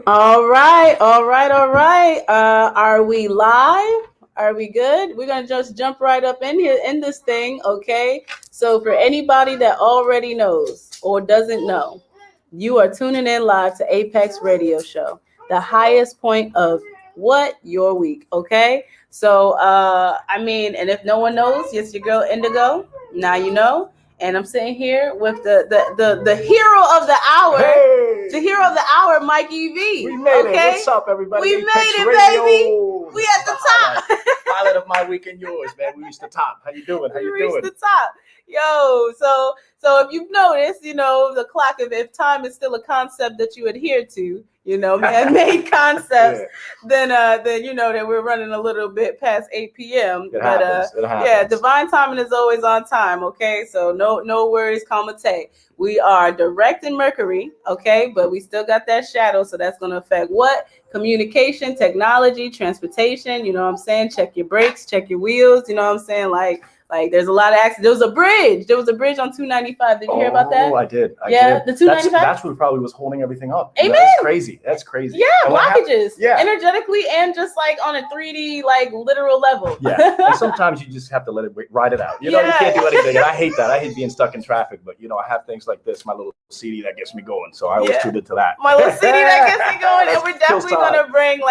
All right. Are we live? Are we good? We're gonna just jump right up in here in this thing, okay? So for anybody that already knows or doesn't know, you are tuning in live to Apex Radio Show, the highest point of your week, okay? So and if no one knows, yes, your girl Indigo. Now you know. And I'm sitting here with the hero of the hour. Hey. The hero of the hour, Mikey V. We made okay? it. What's up, everybody? We made it, baby. We at the top. Highlight of my week and yours, man. We reached the top. How you doing? We reached the top. Yo, so if you've noticed, the clock, if time is still a concept that you adhere to, man-made concepts, then you know that we're running a little bit past 8 p.m. It happens. Yeah, divine timing is always on time, okay? So no worries, Kamate. We are direct in Mercury, okay? But we still got that shadow, so that's going to affect what? Communication, technology, transportation, you know what I'm saying? Check your brakes, check your wheels, you know what I'm saying? Like there's a lot of accidents. There was a bridge on 295. Did you hear about that? Oh, I did. The 295. That's what probably was holding everything up. Amen. That's crazy. Yeah, blockages. Energetically and just like on a 3D like literal level. Yeah. And sometimes you just have to let it ride it out. You can't do anything. And I hate that. I hate being stuck in traffic. But I have things like this, my little CD that gets me going. So I always tuned into that. My little CD that gets me going. And we're definitely gonna bring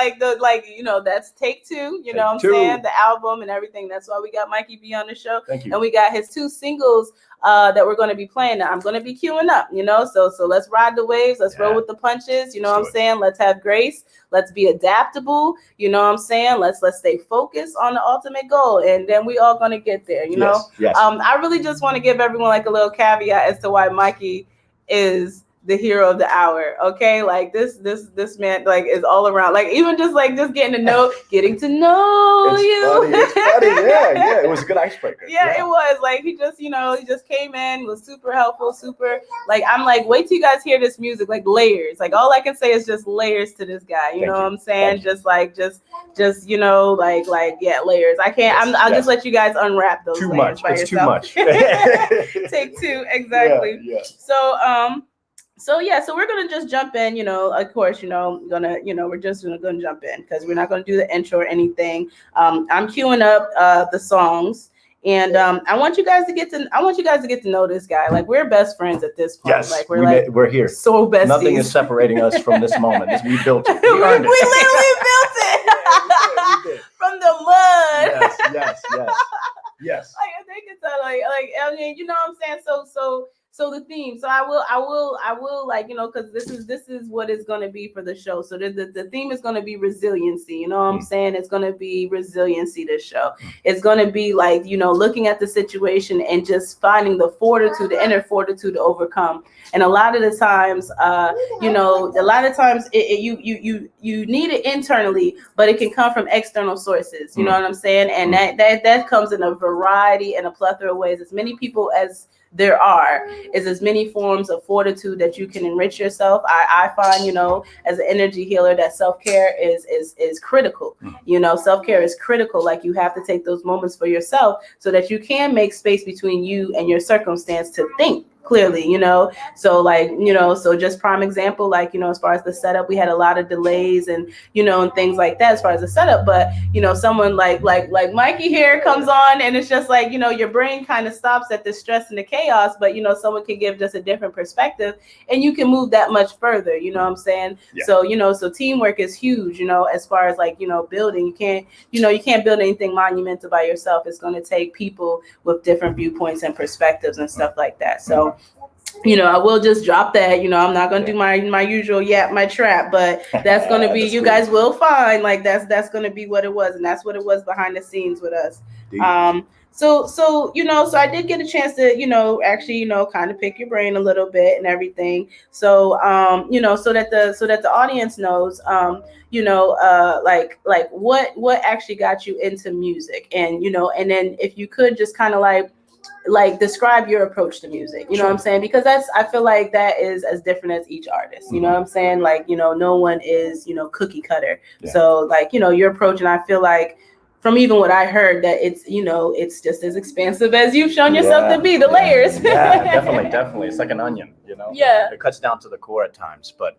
that's take two. You know what I'm saying? The album and everything. That's why we got Mikey V on the show. Thank you. And we got his 2 singles that we're going to be playing. I'm going to be queuing up, so let's ride the waves. Let's roll with the punches. You know what I'm saying? Let's have grace. Let's be adaptable. You know what I'm saying? Let's stay focused on the ultimate goal. And then we all going to get there, you know? Yes. I really just want to give everyone like a little caveat as to why Mikey is the hero of the hour, okay? Like this man like is all around, like even just getting to know you. It's funny. Yeah. It was a good icebreaker. Yeah, it was like he just came in, was super helpful, super like I'm like, wait till you guys hear this music, like layers. Like all I can say is just layers to this guy. You know what I'm saying? Just layers. I can't. I'll just let you guys unwrap those. Too layers much. by It's yourself. too much. Take 2, exactly. Yeah. So we're gonna just jump in, of course, we're just gonna jump in because we're not gonna do the intro or anything. I'm queuing up the songs, and I want you guys to get to know this guy. Like we're best friends at this point. Yes, like we're here. So besties. Nothing is separating us from this moment. We built it. We literally built it. We did. From the mud. Yes. Like I think it's I mean, you know what I'm saying? So the theme. So I will like, because this is what it's gonna be for the show. So the theme is gonna be resiliency. You know what I'm saying? It's gonna be resiliency. This show. It's gonna be like, looking at the situation and just finding the fortitude, the inner fortitude to overcome. And a lot of the times, you need it internally, but it can come from external sources. You know what I'm saying? And that comes in a variety and a plethora of ways. As many people as there is as many forms of fortitude that you can enrich yourself. I find, as an energy healer, that self-care is critical. Self-care is critical. Like you have to take those moments for yourself so that you can make space between you and your circumstance to think clearly, so just prime example, as far as the setup, we had a lot of delays and and things like that as far as the setup, but someone like Mikey here comes on and it's just like your brain kind of stops at the stress and the chaos, but someone can give just a different perspective and you can move that much further, what I'm saying? So teamwork is huge, as far as building. You can't build anything monumental by yourself. It's going to take people with different viewpoints and perspectives and stuff like that. So I will just drop that. I'm not gonna do my usual my trap, but that's gonna be you guys will find like that's gonna be what it was, and that's what it was behind the scenes with us. So I did get a chance to actually kind of pick your brain a little bit and everything. So so that the audience knows like what actually got you into music, and and then if you could just kind of like describe your approach to music, you know what I'm saying? Because I feel like that is as different as each artist, you know what I'm saying? Like, no one is, cookie cutter. Yeah. So like, your approach, and I feel like from even what I heard, that it's, you know, it's just as expansive as you've shown yourself to be, the layers. Yeah, definitely. It's like an onion, you know? Yeah. It cuts down to the core at times. But,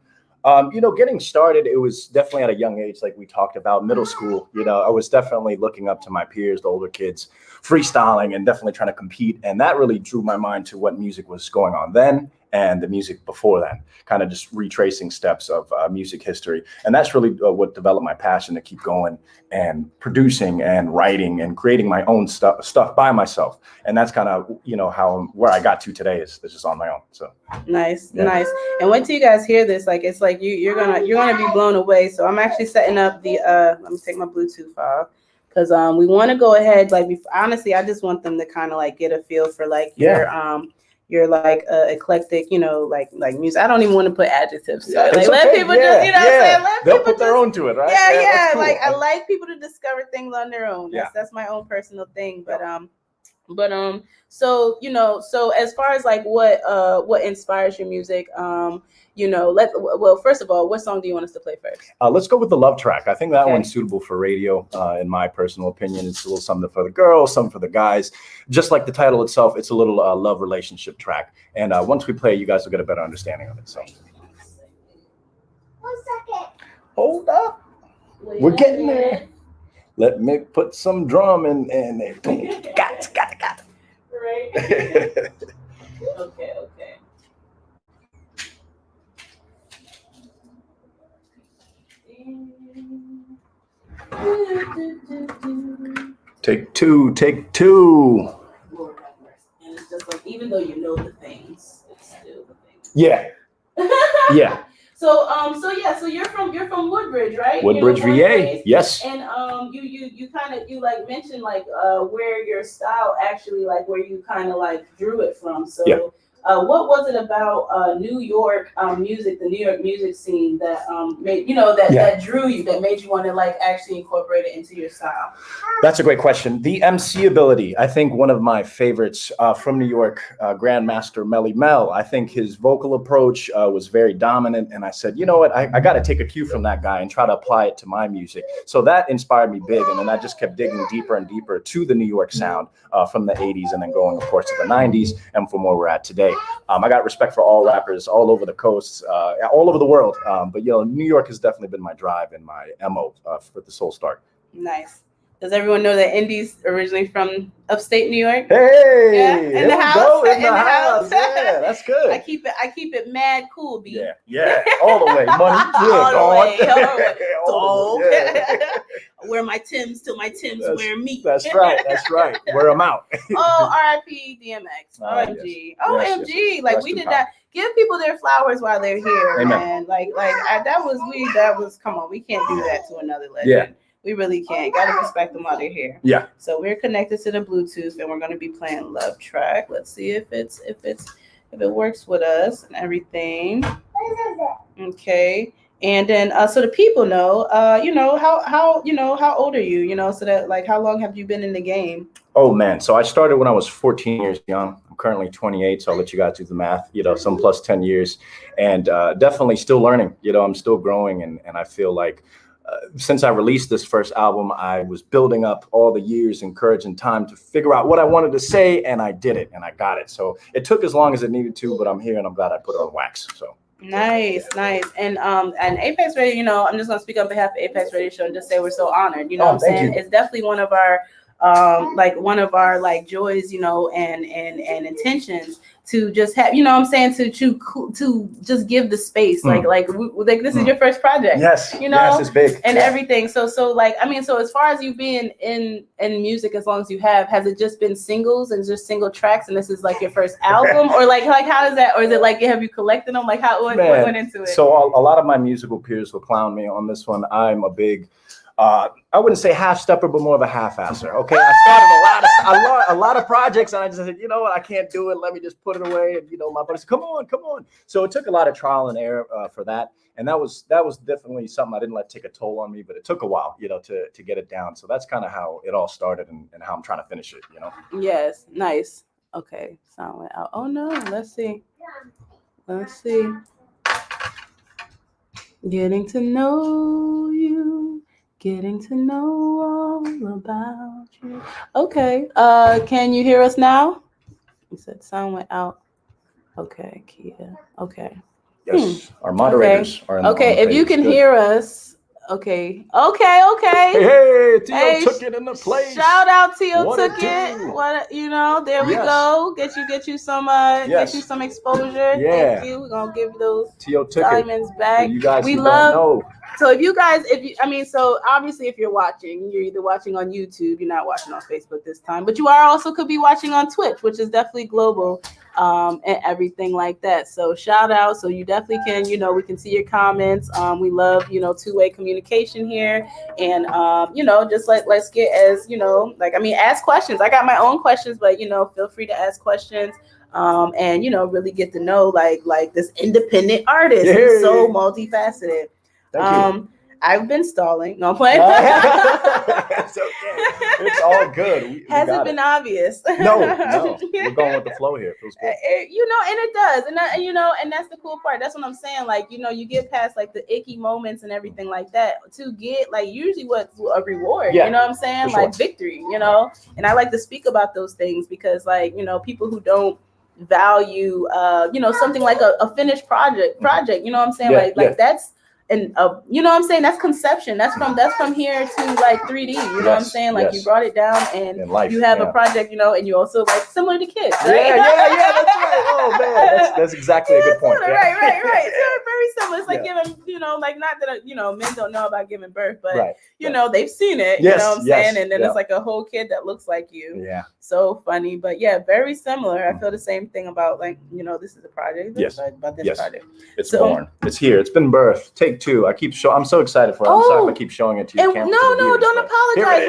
you know, getting started, it was definitely at a young age, like we talked about, middle school. You know, I was definitely looking up to my peers, the older kids, freestyling and definitely trying to compete. And that really drew my mind to what music was going on then and the music before then, kind of just retracing steps of music history. And that's really what developed my passion to keep going and producing and writing and creating my own stuff by myself. And that's kind of, you know, where I got to today is just on my own. So nice. And wait till you guys hear this. Like, it's like you're gonna be blown away. So I'm actually setting up the let me take my Bluetooth off, because we want to go ahead, like, honestly, I just want them to kind of like get a feel for like your like eclectic, you know, like music. I don't even want to put adjectives. So like, let people just, you know what I'm saying? Let they'll people put their own to it, right? Yeah. Cool. Like, I like people to discover things on their own. That's my own personal thing. But so, you know, so as far as like what inspires your music, you know, first of all, what song do you want us to play first? Let's go with the love track. I think that one's suitable for radio, in my personal opinion. It's a little something for the girls, something for the guys. Just like the title itself, it's a little love relationship track. And once we play, you guys will get a better understanding of it. So 1 second. Hold up. We're getting there. Let me put some drum in there. Got it. Right. Okay. Take two. Lord have mercy. And it's just like, even though you know the things, it's still the things. Yeah. So you're from Woodbridge, right? Woodbridge, VA. Yes. And you kind of like mentioned like where your style actually, like where you kind of like drew it from. So what was it about New York music, the New York music scene that made that drew you, that made you want to like actually incorporate it into your style? That's a great question. The MC ability, I think one of my favorites from New York, Grandmaster Melly Mel. I think his vocal approach was very dominant, and I said, you know what, I got to take a cue from that guy and try to apply it to my music. So that inspired me big, and then I just kept digging deeper and deeper to the New York sound from the 80s, and then going, of course, to the 90s, and from where we're at today. I got respect for all rappers all over the coast, all over the world. But, you know, New York has definitely been my drive and my MO for the soul start. Nice. Does everyone know that Indy's originally from upstate New York? Hey, in the house. In the house. Yeah, that's good. I keep it mad cool, B. Yeah, all the way, money. All the way. Yeah. Wear my Timbs till my Timbs wear me. That's right. Wear them out. R.I.P. DMX. OMG. OMG. Yes. Like, we did that. Give people their flowers while they're here. Amen. Man. Like that was come on, we can't do that to another legend. Yeah. We really can't. Gotta respect them while they're here. Yeah. So we're connected to the Bluetooth, and we're gonna be playing Love Track. Let's see if it works with us and everything. Okay. And then so the people know, how old are you? You know, so that like how long have you been in the game? Oh man, so I started when I was 14 years young. I'm currently 28, so I'll let you guys do the math. You know, some plus 10 years, and definitely still learning. You know, I'm still growing, and I feel like. Since I released this first album, I was building up all the years and courage and time to figure out what I wanted to say, and I did it, and I got it. So it took as long as it needed to, but I'm here, and I'm glad I put it on wax. So nice. And Apex Radio, you know, I'm just gonna speak on behalf of Apex Radio Show and just say we're so honored. You know what I'm saying? It's definitely one of our joys, you know, and intentions to just have, you know what I'm saying, to just give the space, like this is your first project. Yes, you know, yes, it's big. And everything. So like, I mean, so as far as you being in music, as long as you have, has it just been singles and just single tracks, and this is like your first album, or like how does that, or is it like, have you collected them? Like what went into it? So a lot of my musical peers will clown me on this one. I'm a big I wouldn't say half stepper, but more of a half-asser. Okay, I started a lot of projects, and I just said, you know what, I can't do it. Let me just put it away. And you know, my buddy said, come on. So it took a lot of trial and error for that, and that was definitely something I didn't let take a toll on me. But it took a while, you know, to get it down. So that's kind of how it all started, and how I'm trying to finish it. You know. Yes, nice. Okay, sound went out. Oh no, let's see. Getting to know you. Getting to know all about you. Okay. Can you hear us now? You said sound went out. Okay, Kia. Okay. Yes, our moderators are in the Okay, if you can hear us. Okay. Hey, Tio took it in the place. Shout out Tio What took it it. do? What there we Yes. go. Get you some exposure. Yeah. Thank you. We're gonna give those Tio took diamonds it. back. For you guys We who love don't know. So so obviously if you're either watching on YouTube, you're not watching on Facebook this time, but you could be watching on Twitch, which is definitely global, and everything like that. So shout out. So you definitely can, we can see your comments. We love, two-way communication here. And, just let's get ask questions. I got my own questions, but, feel free to ask questions. And really get to know like this independent artist who's so multifaceted. Thank you. I've been stalling. No, I'm playing. It's okay. It's all good. Has it been obvious? No. We're going with the flow here. It feels good. And it does. And that's the cool part. That's what I'm saying. Like, you get past like the icky moments and everything like that to get like usually what's a reward. Yeah, you know what I'm saying? Like victory, And I like to speak about those things because like, people who don't value something like a finished project, you know what I'm saying? That's and you know what I'm saying? That's conception. That's from here to like 3D. You know what I'm saying? Like you brought it down and you have a project, and you also like similar to kids. Right? Yeah, that's right. Oh man, that's exactly a good point. Right. So very similar. It's like giving, like not that men don't know about giving birth, but they've seen it. You know what I'm saying? And then it's like a whole kid that looks like you. Yeah. So funny, but very similar. I feel the same thing about like, this is a project. Yes. About this project. It's born. It's here. It's been birthed. Take two. I'm so excited for it. I'm sorry if I keep showing it to you. No, don't apologize.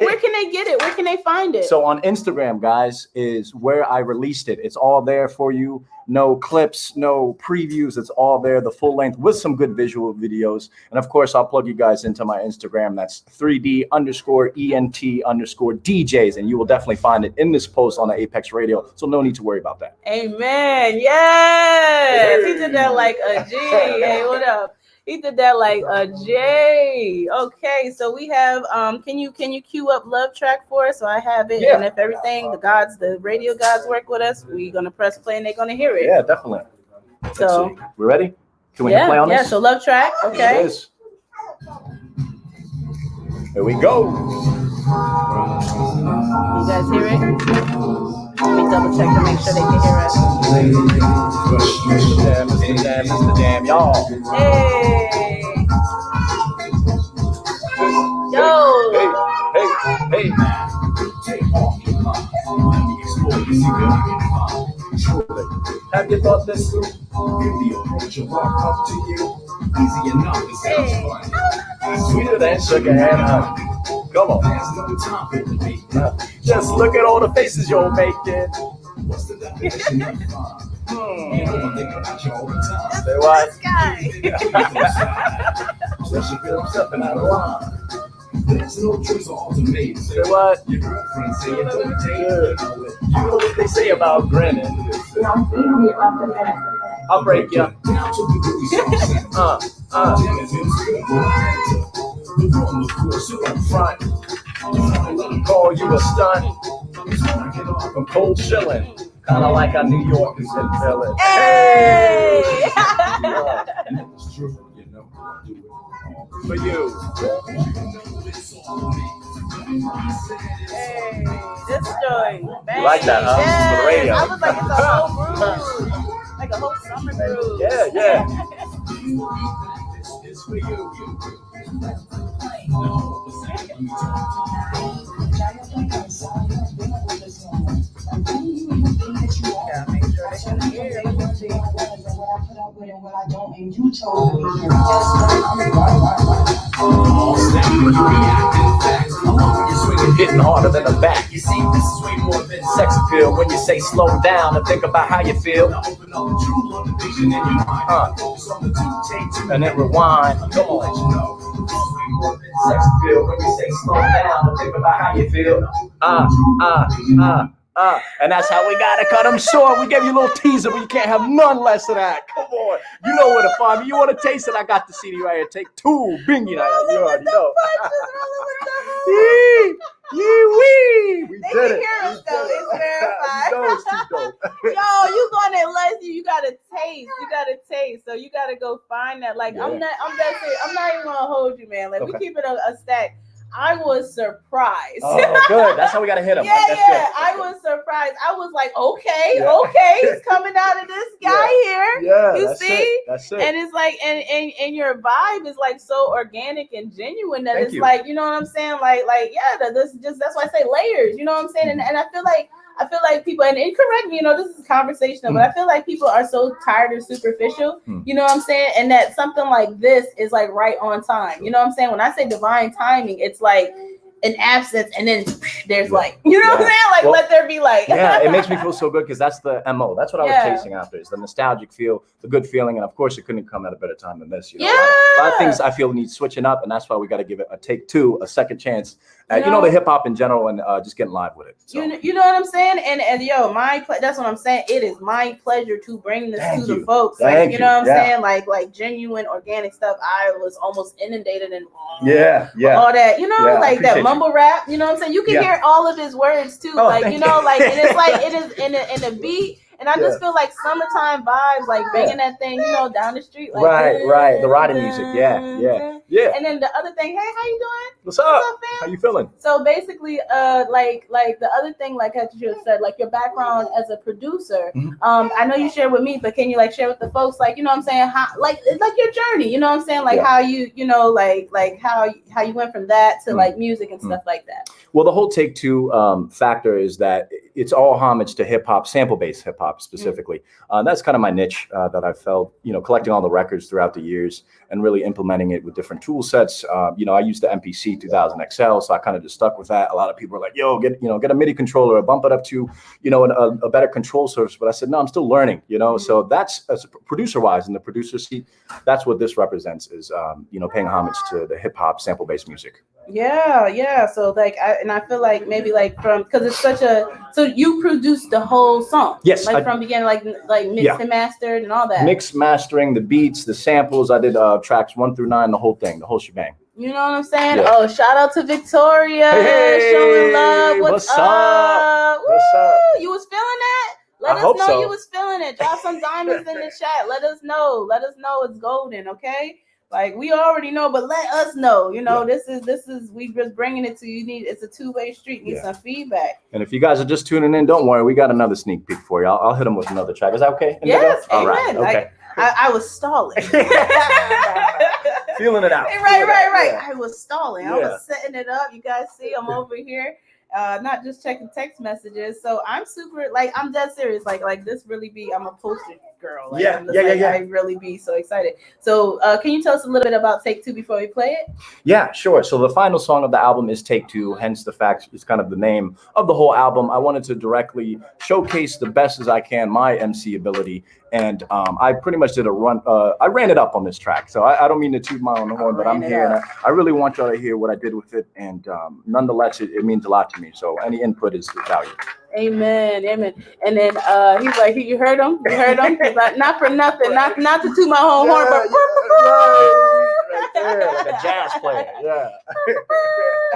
Where can they get it? Where can they find it? So on Instagram, guys, is where I released it. It's all there for you. No clips, no previews. It's all there, the full length with some good visual videos. And of course, I'll plug you guys into my Instagram. That's 3D_ENT_DJs. And you will definitely find it in this post on the Apex Radio. So no need to worry about that. Amen. Yes. He did that like a G. Hey, what up? He did that like a J. Okay, so we have can you cue up Love Track for us? So I have it, and if everything, the radio gods work with us, we're gonna press play and they're gonna hear it. Yeah, definitely. So we're ready? Can we hit play on this? Yeah, so Love Track, okay. Here it is. Here we go. You guys hear it? Let me double check to make sure they can hear us. Mr. Jam, y'all. Hey. Yo. Hey. Have you thought this through? The approach will walk up to you. Easy enough, it sounds fun. Sweeter than sugar and honey. Come on. There's no time for debate. Just look at all the faces you're making. What's the definition of fun? Say what? This guy. Stepping out of line. There's no choice of ultimatum. Say what? Your girlfriend say you don't take it. You know what they say about grinning. I'll break you. Front. Call you a stunt. From cold chilling. Kind of like a New Yorkers in Philly. Hey! It's true, for you. Hey, this joint. You like that, huh? Yes. For the radio. I was like, it's a whole groove. Like a whole summer groove. Yeah. It's for you. Hitting harder than the back. You see, this is way more than sex appeal. When you say slow down and think about how you feel. And then rewind. Come on. Sex appeal when you say slow down and think about how you feel. And that's how we gotta cut them short. We gave you a little teaser, but you can't have none less of that. Come on. You know where to find me. You want to taste it? I got the CD right here. Take 2. Bingy. You already know. Yee-wee. We They did can it. hear us though. It's verified. No, it's too dope. Yo, you gonna let you gotta taste. You gotta taste. So you gotta go find that. Like Yeah. I'm that serious. I'm not even gonna hold you, man. Like we Okay. keep it a stack. I was surprised. Oh, good. That's how we gotta hit him. Yeah, That's yeah. good. I was surprised. I was like, okay, Yeah. okay, he's coming out of this guy here. Yeah, You that's see? it. That's it. And it's like, and your vibe is like so organic and genuine that Thank it's you. like, you know what I'm saying? Like, yeah, that's why I say layers. You know what I'm saying? And I feel like people, and correct me, you know, this is conversational, but I feel like people are so tired or superficial. You know what I'm saying? And that something like this is like right on time. You know what I'm saying? When I say divine timing, it's like an absence, and then there's like, you know what I'm saying? Like, Well, let there be like. Yeah, it makes me feel so good because that's the MO. That's what I was Yeah. chasing after, is the nostalgic feel, the good feeling. And of course, it couldn't come at a better time than this. You know, a lot of things I feel need switching up, and that's why we got to give it a take 2, a second chance. You know, the hip hop in general, and just getting live with it. So. You know what I'm saying? And yo, that's what I'm saying. It is my pleasure to bring this to the folks. Like, you know what I'm saying? Like genuine, organic stuff. I was almost inundated in all that. You know, like that mumble rap. You know what I'm saying? You can hear all of his words too. Like, you know, like, and it's like it is in a beat. And I just feel like summertime vibes, like banging that thing, you know, down the street. Like, right. The riding music. Yeah. And then the other thing, hey, how you doing? What's up? Man? How you feeling? So basically, like the other thing, like as you said, like your background as a producer. I know you shared with me, but can you like share with the folks, like, you know what I'm saying, how like your journey, you know what I'm saying, like how you know, like how you went from that to like music and stuff like that. Well, the whole Take 2 factor is that it's all homage to hip hop, sample-based hip hop specifically. That's kind of my niche that I felt, you know, collecting all the records throughout the years and really implementing it with different tool sets. You know, I used the MPC 2000 XL, so I kind of just stuck with that. A lot of people are like, yo, get a MIDI controller or bump it up to, you know, a better control surface. But I said, no, I'm still learning, you know. So that's, as producer-wise, in the producer seat, that's what this represents, is, you know, paying homage to the hip-hop sample-based music. Yeah. So like, I feel like maybe like because it's such so you produced the whole song. Yes. Like from beginning, like mixed and mastered and all that. Mix, mastering, the beats, the samples. I did tracks 1 through 9, the whole shebang. You know what I'm saying? Yeah. Oh, shout out to Victoria. Hey, showing love. What's up? What's up? You was feeling that? Let us know you was feeling it. Drop some diamonds in the chat. Let us know it's golden, okay? Like, we already know, but let us know. You know, this is we just bringing it to you. It's a two-way street. Need some feedback. And if you guys are just tuning in, don't worry, we got another sneak peek for you. I'll hit them with another track. Is that okay? Yes, all amen. Right. Okay. I was stalling. Feeling it out. Right. I was stalling. I Yeah. was setting it up. You guys see, I'm over here. Not just checking text messages. So I'm super, like, I'm dead serious. Like this really be, I'm a poster girl. Like, Yeah. I really be so excited. So can you tell us a little bit about Take 2 before we play it? Yeah, sure. So the final song of the album is Take 2, hence the fact it's kind of the name of the whole album. I wanted to directly showcase the best as I can my MC ability. And I pretty much did a run. I ran it up on this track. So I don't mean to toot my own horn, but I'm here. And I really want y'all to hear what I did with it. And nonetheless, it means a lot to me. So any input is valuable. Amen. And then he's like, you heard him? He's like, not for nothing, not to toot my own horn, but right there, like a jazz player. Yeah.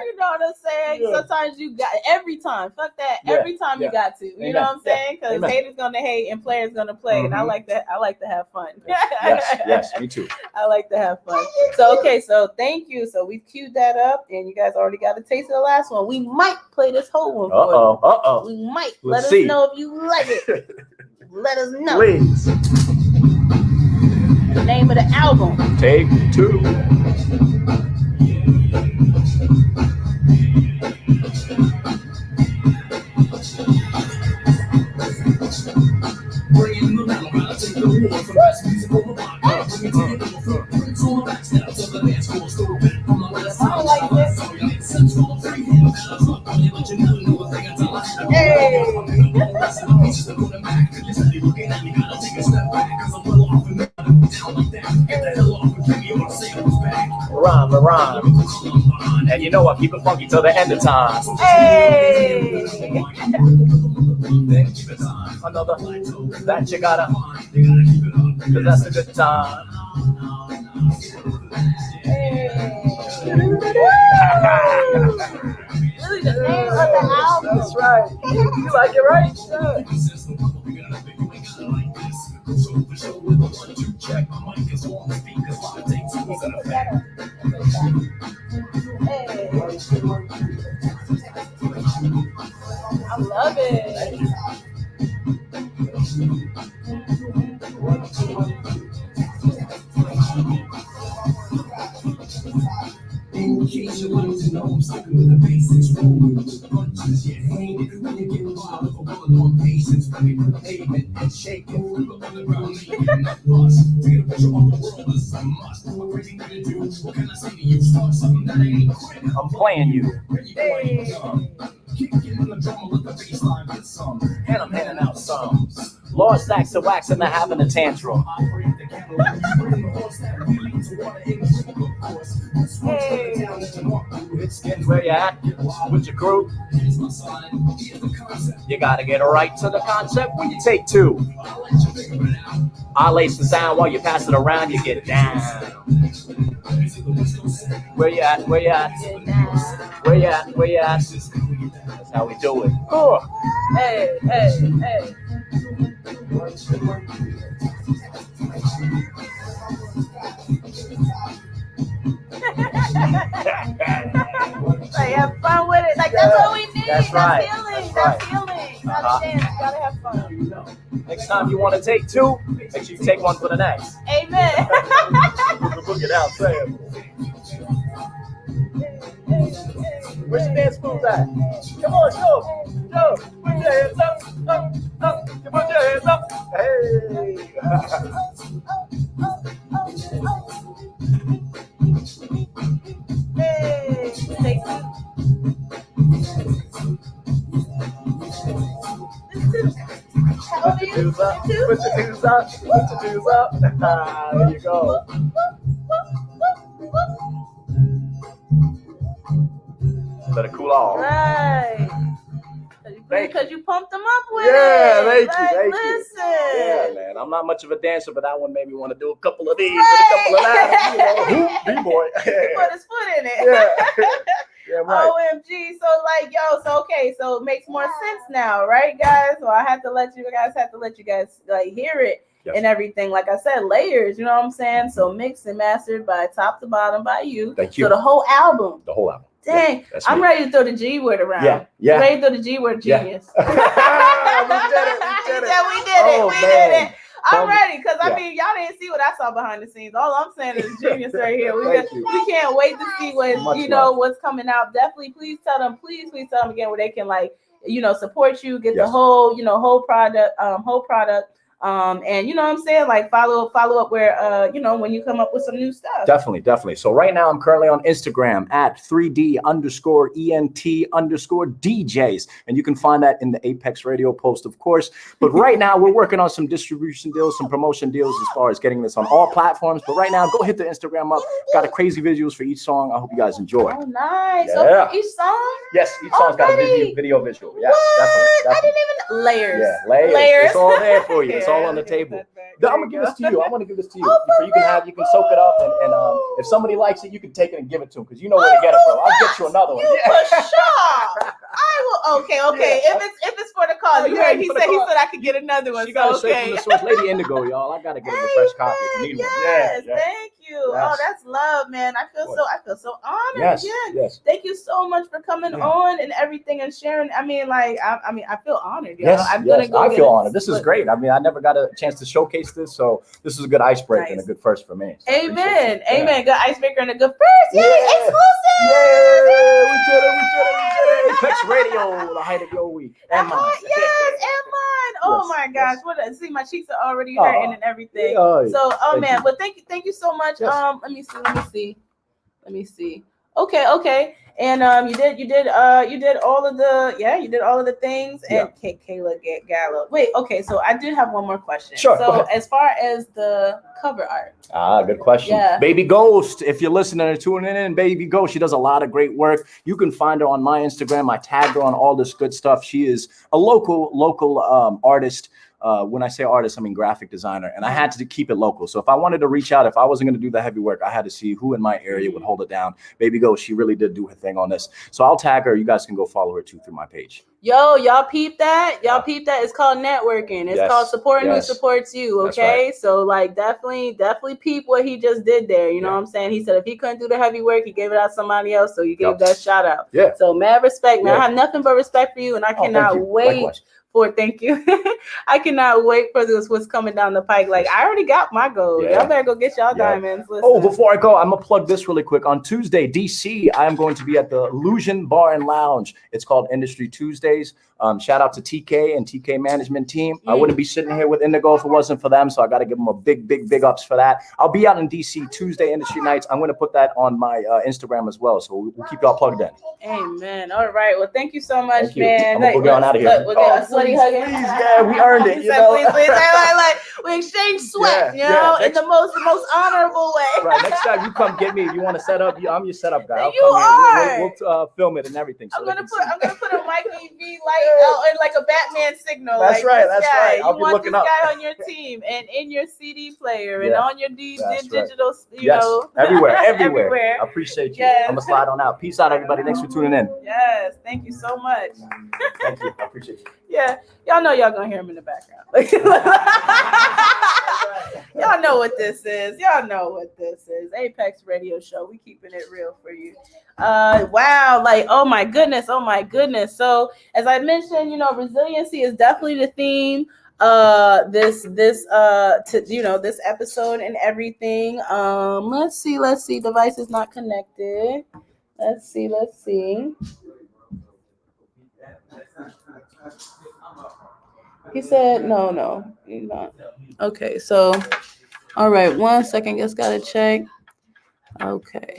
You know what I'm saying? Yeah. Sometimes you got every time. Fuck that. Every time you got to. You know what I'm saying? Because haters gonna hate and players gonna play, and I like that. I like to have fun. Yes, me too. I like to have fun. So okay, so thank you. So we queued that up, and you guys already got a taste of the last one. We might play this whole one for you. We might. Let us know if you like it. Let us know. Please. The name of the album. Take 2. Rhyme. And you know what? Keep it funky till the end of time. Hey! Then keep it on. Another that you gotta, cause that's a good time. Really the name of the album. That's right. You like it, right? Yeah. I love it. In case you wanted to know, I'm sticking with the basics, rolling with the punches. You hate it when you get wild of a bullet on patience, running the pavement and shaking. Look on the ground, making enough fuss to get a picture of the world. This is a must. What crazy thing to do? What can I say to you? Start something that I ain't quit. I'm playing you. Keep getting the drummer with the bass line with some, And I'm handing out some. Large stacks of wax and they're having a tantrum. It's getting where you at with your crew. You gotta get right to the concept when you take two. I lace the sound while you pass it around, you get down. Where you at? Where you at? Where you at? Where you at? That's how we do it. Oh. Hey, hey, hey. Like, have fun with it. Like, that's what we need. That's right. Healing. That's right. That's healing. Gotta dance. Gotta have fun. Next time you want to take two, make sure you take one for the next. Amen. Book it out, say it. Where's your dance moves at? Come on, Joe. Put your hands up. You put your hands up. Hey. Hey. Take two. How old are you? Put your twos up. Put your twos up. There you go. Let it cool off. Right. Because you pumped them up with Yeah, it. thank you. Listen. Yeah, man. I'm not much of a dancer, but that one made me want to do a couple of these and a couple of that. You know, B-boy. He put his foot in it. Yeah. Yeah, right. OMG. So like, okay, so it makes more sense now, right, guys? So I have to let you guys like hear it. Yes. And everything, like I said, layers, you know what I'm saying? So mixed and mastered by top to bottom by you. Thank you. So the whole album. The whole album. Dang, Yeah, I'm ready to throw the G word around. Yeah. Ready to throw the G word, genius. We did it. Oh, We did it. I'm ready because Yeah. I mean, y'all didn't see what I saw behind the scenes. All I'm saying is genius right here. Thank you. We can't wait to see what Much love. what's coming out. Definitely, please tell them again where they can support you, get the Yes. whole product. And you know what I'm saying, like follow up where when you come up with some new stuff. Definitely. So right now I'm currently on Instagram at 3D_ENT_DJs. And you can find that in the Apex Radio post, of course. But right now we're working on some distribution deals, some promotion deals as far as getting this on all platforms. But right now, go hit the Instagram up. Got a crazy visuals for each song. I hope you guys enjoy. Oh, nice. Yeah. So for each song? Yes, each song's got a video visual. Yes, definitely. I didn't even layers. Yeah, layers. It's all there for you. It's all on the table. I'm gonna give this to you. I want to give this to you. So you can soak it up, and if somebody likes it, you can take it and give it to them because you know where to get it from. I'll get you another one. For sure. I will. Okay. Yeah. If it's for the cause, you heard he said I could get another one. She got it So, straight from the source. Lady Indigo, y'all. I gotta get her a fresh copy if you need one. Yes, Yeah. thank you. Yes. Oh, that's love, man. I feel so honored. Yes. Again. Yes. Thank you so much for coming on and everything and sharing. I mean, I feel honored. Yo. Yes. I'm gonna go. I feel honored. This is great. I mean, I never got a chance to showcase this, so this is a good icebreaker and a good first for me. So Amen. Yeah. Amen. Good icebreaker and a good first. Yay, exclusive. Yeah, we did it. Apex Radio, the height of your week. And mine. Yes, and mine. Oh my gosh. Yes. See, my cheeks are already hurting and everything. Yeah. So, Thank man, you. but thank you so much. Yes. Let me see. Okay. And you did all of the things. And Kayla Gallo. Wait, okay, so I did have one more question. Sure. So as far as the cover art. Good question. Yeah. Baby Ghost, if you're listening and tuning in, Baby Ghost, she does a lot of great work. You can find her on my Instagram. I tagged her on all this good stuff. She is a local artist. When I say artist, I mean graphic designer, and I had to keep it local. So if I wanted to reach out, if I wasn't going to do the heavy work, I had to see who in my area would hold it down. Baby Ghost, she really did do her thing on this. So I'll tag her. You guys can go follow her too through my page. Yo, y'all peep that? Y'all peep that? It's called networking. It's called supporting who supports you. Okay, right. So like definitely peep what he just did there. You know what I'm saying? He said if he couldn't do the heavy work, he gave it out to somebody else. So you gave that shout out. Yeah. So mad respect, man. I have nothing but respect for you, and I cannot wait. Likewise. Thank you. I cannot wait for what's coming down the pike. Like I already got my goal. Y'all better go get y'all diamonds. Listen. Oh, before I go, I'm gonna plug this really quick. On Tuesday, DC, I am going to be at the Illusion Bar and Lounge. It's called Industry Tuesdays. Shout out to TK and TK management team. I wouldn't be sitting here with Indigo if it wasn't for them. So I got to give them a big ups for that. I'll be out in DC Tuesday Industry Nights. I'm going to put that on my Instagram as well. So we'll keep y'all plugged in. Amen. All right. Well, thank you so much, man. We'll get on out of here. We'll get a sweaty hug. Please, yeah, we earned it. Please. Like, we exchange sweat, in the most honorable way. Right. Next time you come get me, if you want to set up, I'm your setup guy. We'll film it and everything. So I'm gonna put a Mikey V light out and like a Batman signal. That's right. I'll be looking up. You want this guy on your team and in your CD player and on your digital, everywhere. I appreciate you. I'm gonna slide on out. Peace out, everybody. Thanks for tuning in. Yes, thank you so much. Thank you. I appreciate you. Yeah, y'all know y'all gonna hear him in the background. Y'all know what this is. Apex Radio Show. We keeping it real for you. Wow, like oh my goodness. So as I mentioned, resiliency is definitely the theme. This episode and everything. Let's see. Device is not connected. Let's see. He said no, he's not. Okay, so all right, 1 second, just gotta check. Okay.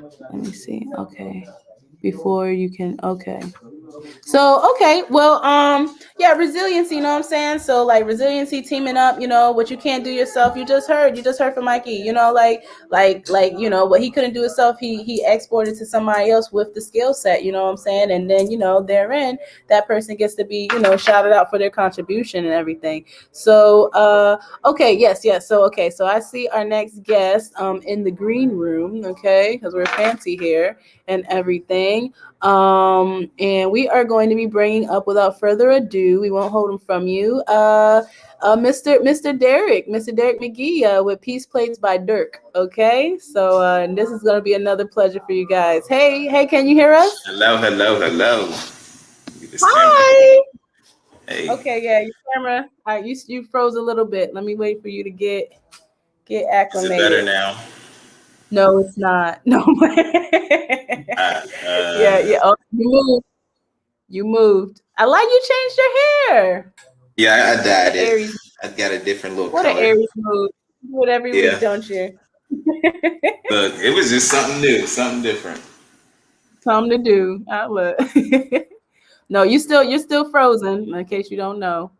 Let me see. Okay. Before you can So resiliency, you know what I'm saying? So like resiliency teaming up, what you can't do yourself, you just heard from Mikey, what he couldn't do himself, he exported to somebody else with the skill set, you know what I'm saying? And then, therein that person gets to be, shouted out for their contribution and everything. So So I see our next guest in the green room, because we're fancy here and everything. And we are going to be bringing up, without further ado, we won't hold them from you, Mr. Derrick McGhee with Peace Plates by Durk. Okay, so and this is going to be another pleasure for you guys. Hey, can you hear us? Hello. Hi. Hey. Okay, yeah, your camera. You froze a little bit. Let me wait for you to get acclimated. Is it better now? No, it's not. No. Yeah. Oh, you moved. I like you changed your hair. Yeah, I dyed it. I got a different look. What an Aries move. You do it every week, don't you? Look, it was just something new, something different. Something to do. Look. No, you're still frozen. In case you don't know.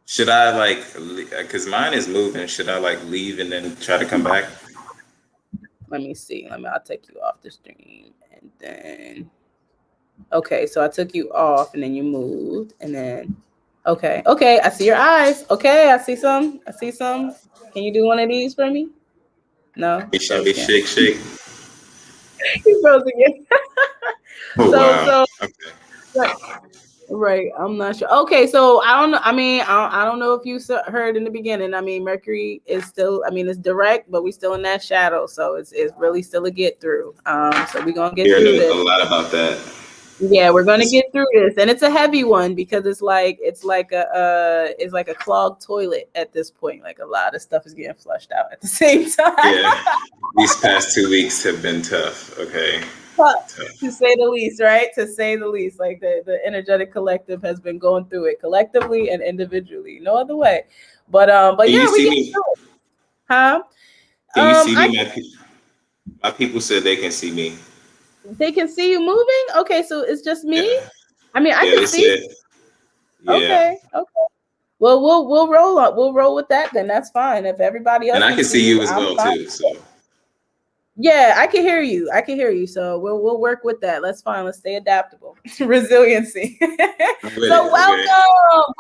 Should I because mine is moving? Should I leave and then try to come back? Let me see. I'll take you off the stream and then. Okay, so I took you off and then you moved and then. Okay. I see your eyes. Okay, I see some. Can you do one of these for me? No. Shake. He froze again. Wow. Okay. Right. I'm not sure. Okay, so I don't know. I don't know if you heard in the beginning. Mercury is still. It's direct, but we still in that shadow, so it's really still a get through. So we're gonna get through this. A lot about that. Yeah, we're gonna get through this, and it's a heavy one because it's like a clogged toilet at this point. Like a lot of stuff is getting flushed out at the same time. Yeah, these past 2 weeks have been tough. Okay. To say the least, right? To say the least, like the energetic collective has been going through it collectively and individually. No other way. But yeah, we get through it. Huh? Can you see me? My people said they can see me. They can see you moving? Okay, so it's just me? Yeah, I mean, I yeah, can they see. said. Yeah, Okay, okay. Well, we'll roll up. We'll roll with that then. That's fine. If everybody and else I can can see see you you, as I'm well fine. too. So Yeah, I can hear you. I can hear you. So we'll work with that. Let's fine. Let's stay adaptable. Resiliency. I'm with So it. Okay. welcome.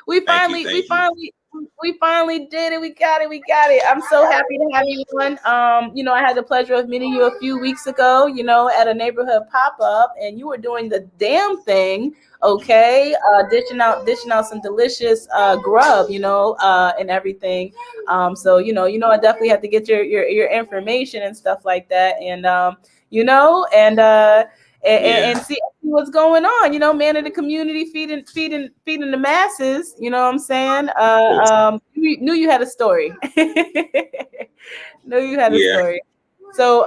We Thank you. finally, we Thank you. finally, we finally did it. We got it. We got it. I'm so happy to have you on. I had the pleasure of meeting you a few weeks ago, at a neighborhood pop-up, and you were doing the damn thing, okay? Dishing out some delicious grub, and everything. I definitely have to get your information and stuff like that. And Yeah. and see what's going on, man of the community, feeding the masses, you know what I'm saying? Knew you had a story. Knew you had a Yeah. story. So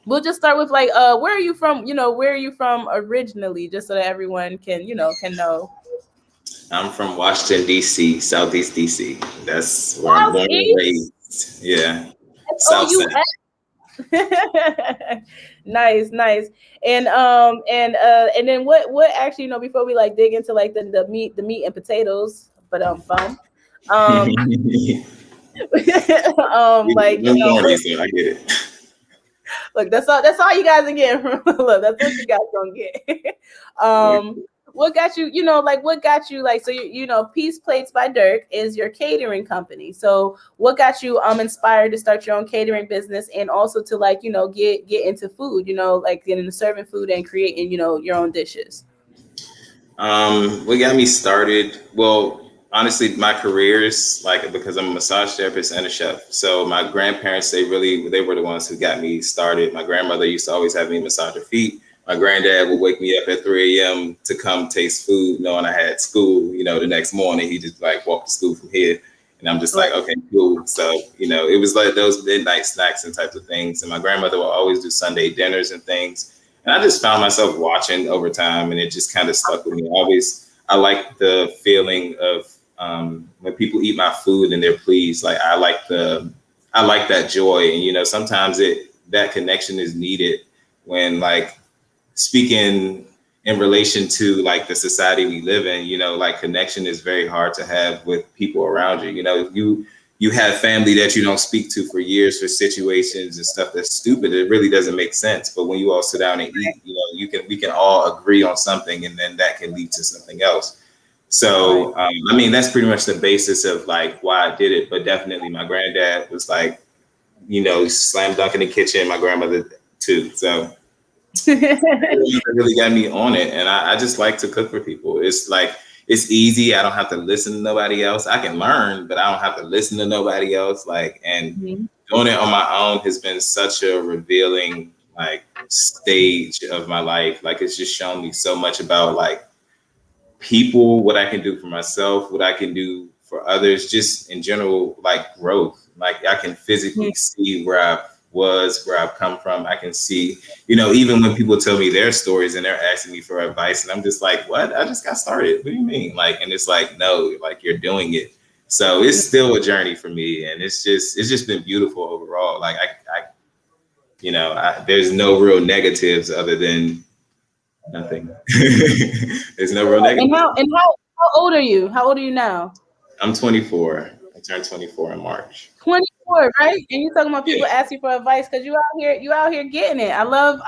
we'll just start with like where are you from, where are you from originally, just so that everyone can know. I'm from Washington, D.C., Southeast D.C. That's where I'm born and Southeast. raised. Yeah. South Side. SOUS. Nice. And then what actually, before we like dig into like the meat and potatoes, but fun. Um like No worries, though. I get it. look, that's all you guys are getting from look, that's what you guys gonna get. What got you, what got you like, so Peace Plates by Durk is your catering company. So what got you inspired to start your own catering business, and also to like, get into food, like getting into serving food and creating, your own dishes? What got me started? Well, honestly, my career is like because I'm a massage therapist and a chef. So my grandparents, they were the ones who got me started. My grandmother used to always have me massage her feet. My granddad would wake me up at 3 a.m. to come taste food, knowing I had school. The next morning he just like walked to school from here, and I'm just like, okay, cool. So it was like those midnight snacks and types of things. And my grandmother would always do Sunday dinners and things. And I just found myself watching over time, and it just kind of stuck with me. I like the feeling of when people eat my food and they're pleased. Like I like that joy, and sometimes that connection is needed when like speaking in relation to like the society we live in. Like connection is very hard to have with people around you. You have family that you don't speak to for years for situations and stuff that's stupid. It really doesn't make sense. But when you all sit down and eat, we can all agree on something, and then that can lead to something else. So, I mean, that's pretty much the basis of like why I did it. But definitely my granddad was like, slam dunk in the kitchen, my grandmother too. So it really got me on it. And I just like to cook for people. It's like, it's easy. I don't have to listen to nobody else. I can learn, but I don't have to listen to nobody else. Like, and doing it on my own has been such a revealing like stage of my life. Like, it's just shown me so much about like people, what I can do for myself, what I can do for others, just in general, like growth. Like I can physically see where where I've come from. I can see, even when people tell me their stories and they're asking me for advice, and I'm just like, what? I just got started. What do you mean? Like, and it's like, no, like you're doing it. So it's still a journey for me, and it's just been beautiful overall. Like there's no real negatives other than nothing. There's no real And negatives. how old are you? How old are you now? I'm 24. I turned 24 in March. 24, right? And you're talking about people Yeah. asking for advice because you out here getting it. I love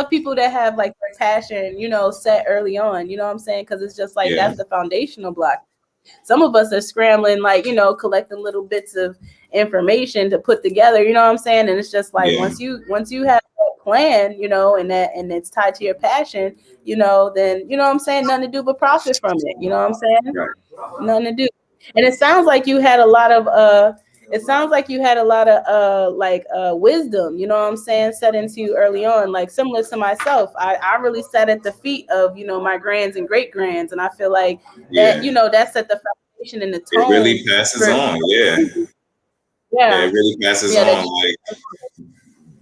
people that have like their passion, set early on. You know what I'm saying? Because it's just like Yeah. that's the foundational block. Some of us are scrambling, like, collecting little bits of information to put together, you know what I'm saying? And it's just like once you have a plan, and it's tied to your passion, then you know what I'm saying, nothing to do but profit from it. You know what I'm saying? Right. Nothing to do. And it sounds like you had a lot of wisdom, you know what I'm saying, set into you early on, like similar to myself. I really sat at the feet of, my grands and great grands, and I feel like that, that set the foundation and the tone. It really passes on. Yeah. Yeah. It really passes Yeah, on. Like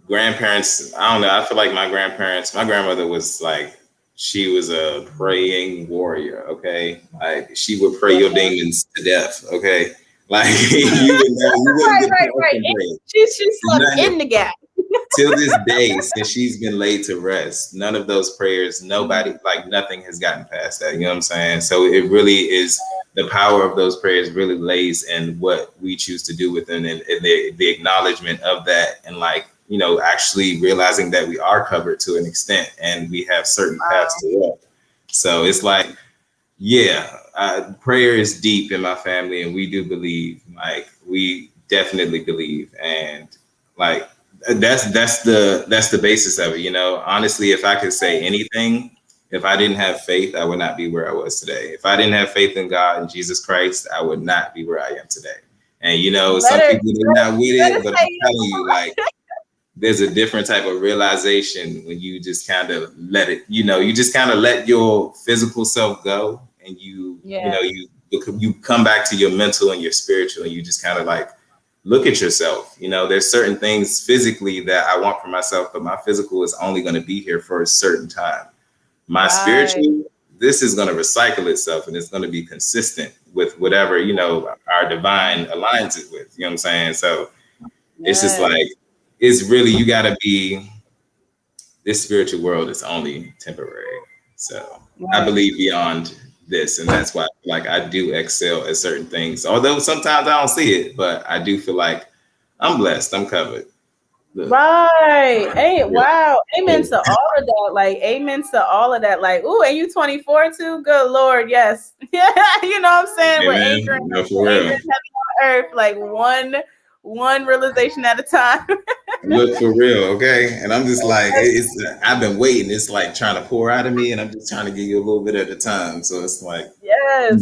grandparents, I don't know. I feel like my grandmother was like, she was a praying warrior. Okay. Like she would pray your demons to death. Okay. Like you wouldn't right. get She slept Not- in the gap. till this day, since she's been laid to rest, none of those prayers, nobody, like nothing has gotten past that. You know what I'm saying? So it really is, the power of those prayers really lays in what we choose to do with them, and the acknowledgement of that, and like, you know, actually realizing that we are covered to an extent and we have certain paths to walk. So it's like, yeah, prayer is deep in my family, and we do believe, like, we definitely believe, and like that's the basis of it. You know, honestly, if I could say anything, if I didn't have faith, I would not be where I was today. If I didn't have faith in God and Jesus Christ, I would not be where I am today. And you know, some people are not with it, but I'm telling you, like, there's a different type of realization when you just kind of let it, you know, you just kind of let your physical self go, and you know, you come back to your mental and your spiritual, and you just kind of like look at yourself. You know, there's certain things physically that I want for myself, but my physical is only going to be here for a certain time. My spiritual, this is going to recycle itself, and it's going to be consistent with whatever, you know, our divine aligns it with. You know what I'm saying? So it's just like, it's really, you got to be, this spiritual world is only temporary. So I believe beyond this, and that's why, like, I do excel at certain things, although sometimes I don't see it, but I do feel like I'm blessed, I'm covered. Look. Right. Hey, wow. Amen to all of that. Like, amen to all of that. Like, ooh, and you 24 too? Good Lord, yes. Yeah, you know what I'm saying? Yeah, we're man. anchoring, No, for real. anchoring on earth, like one realization at a time. Look, for real, okay? And I'm just like, it's, I've been waiting. It's like trying to pour out of me, and I'm just trying to give you a little bit at a time. So it's like, Yes.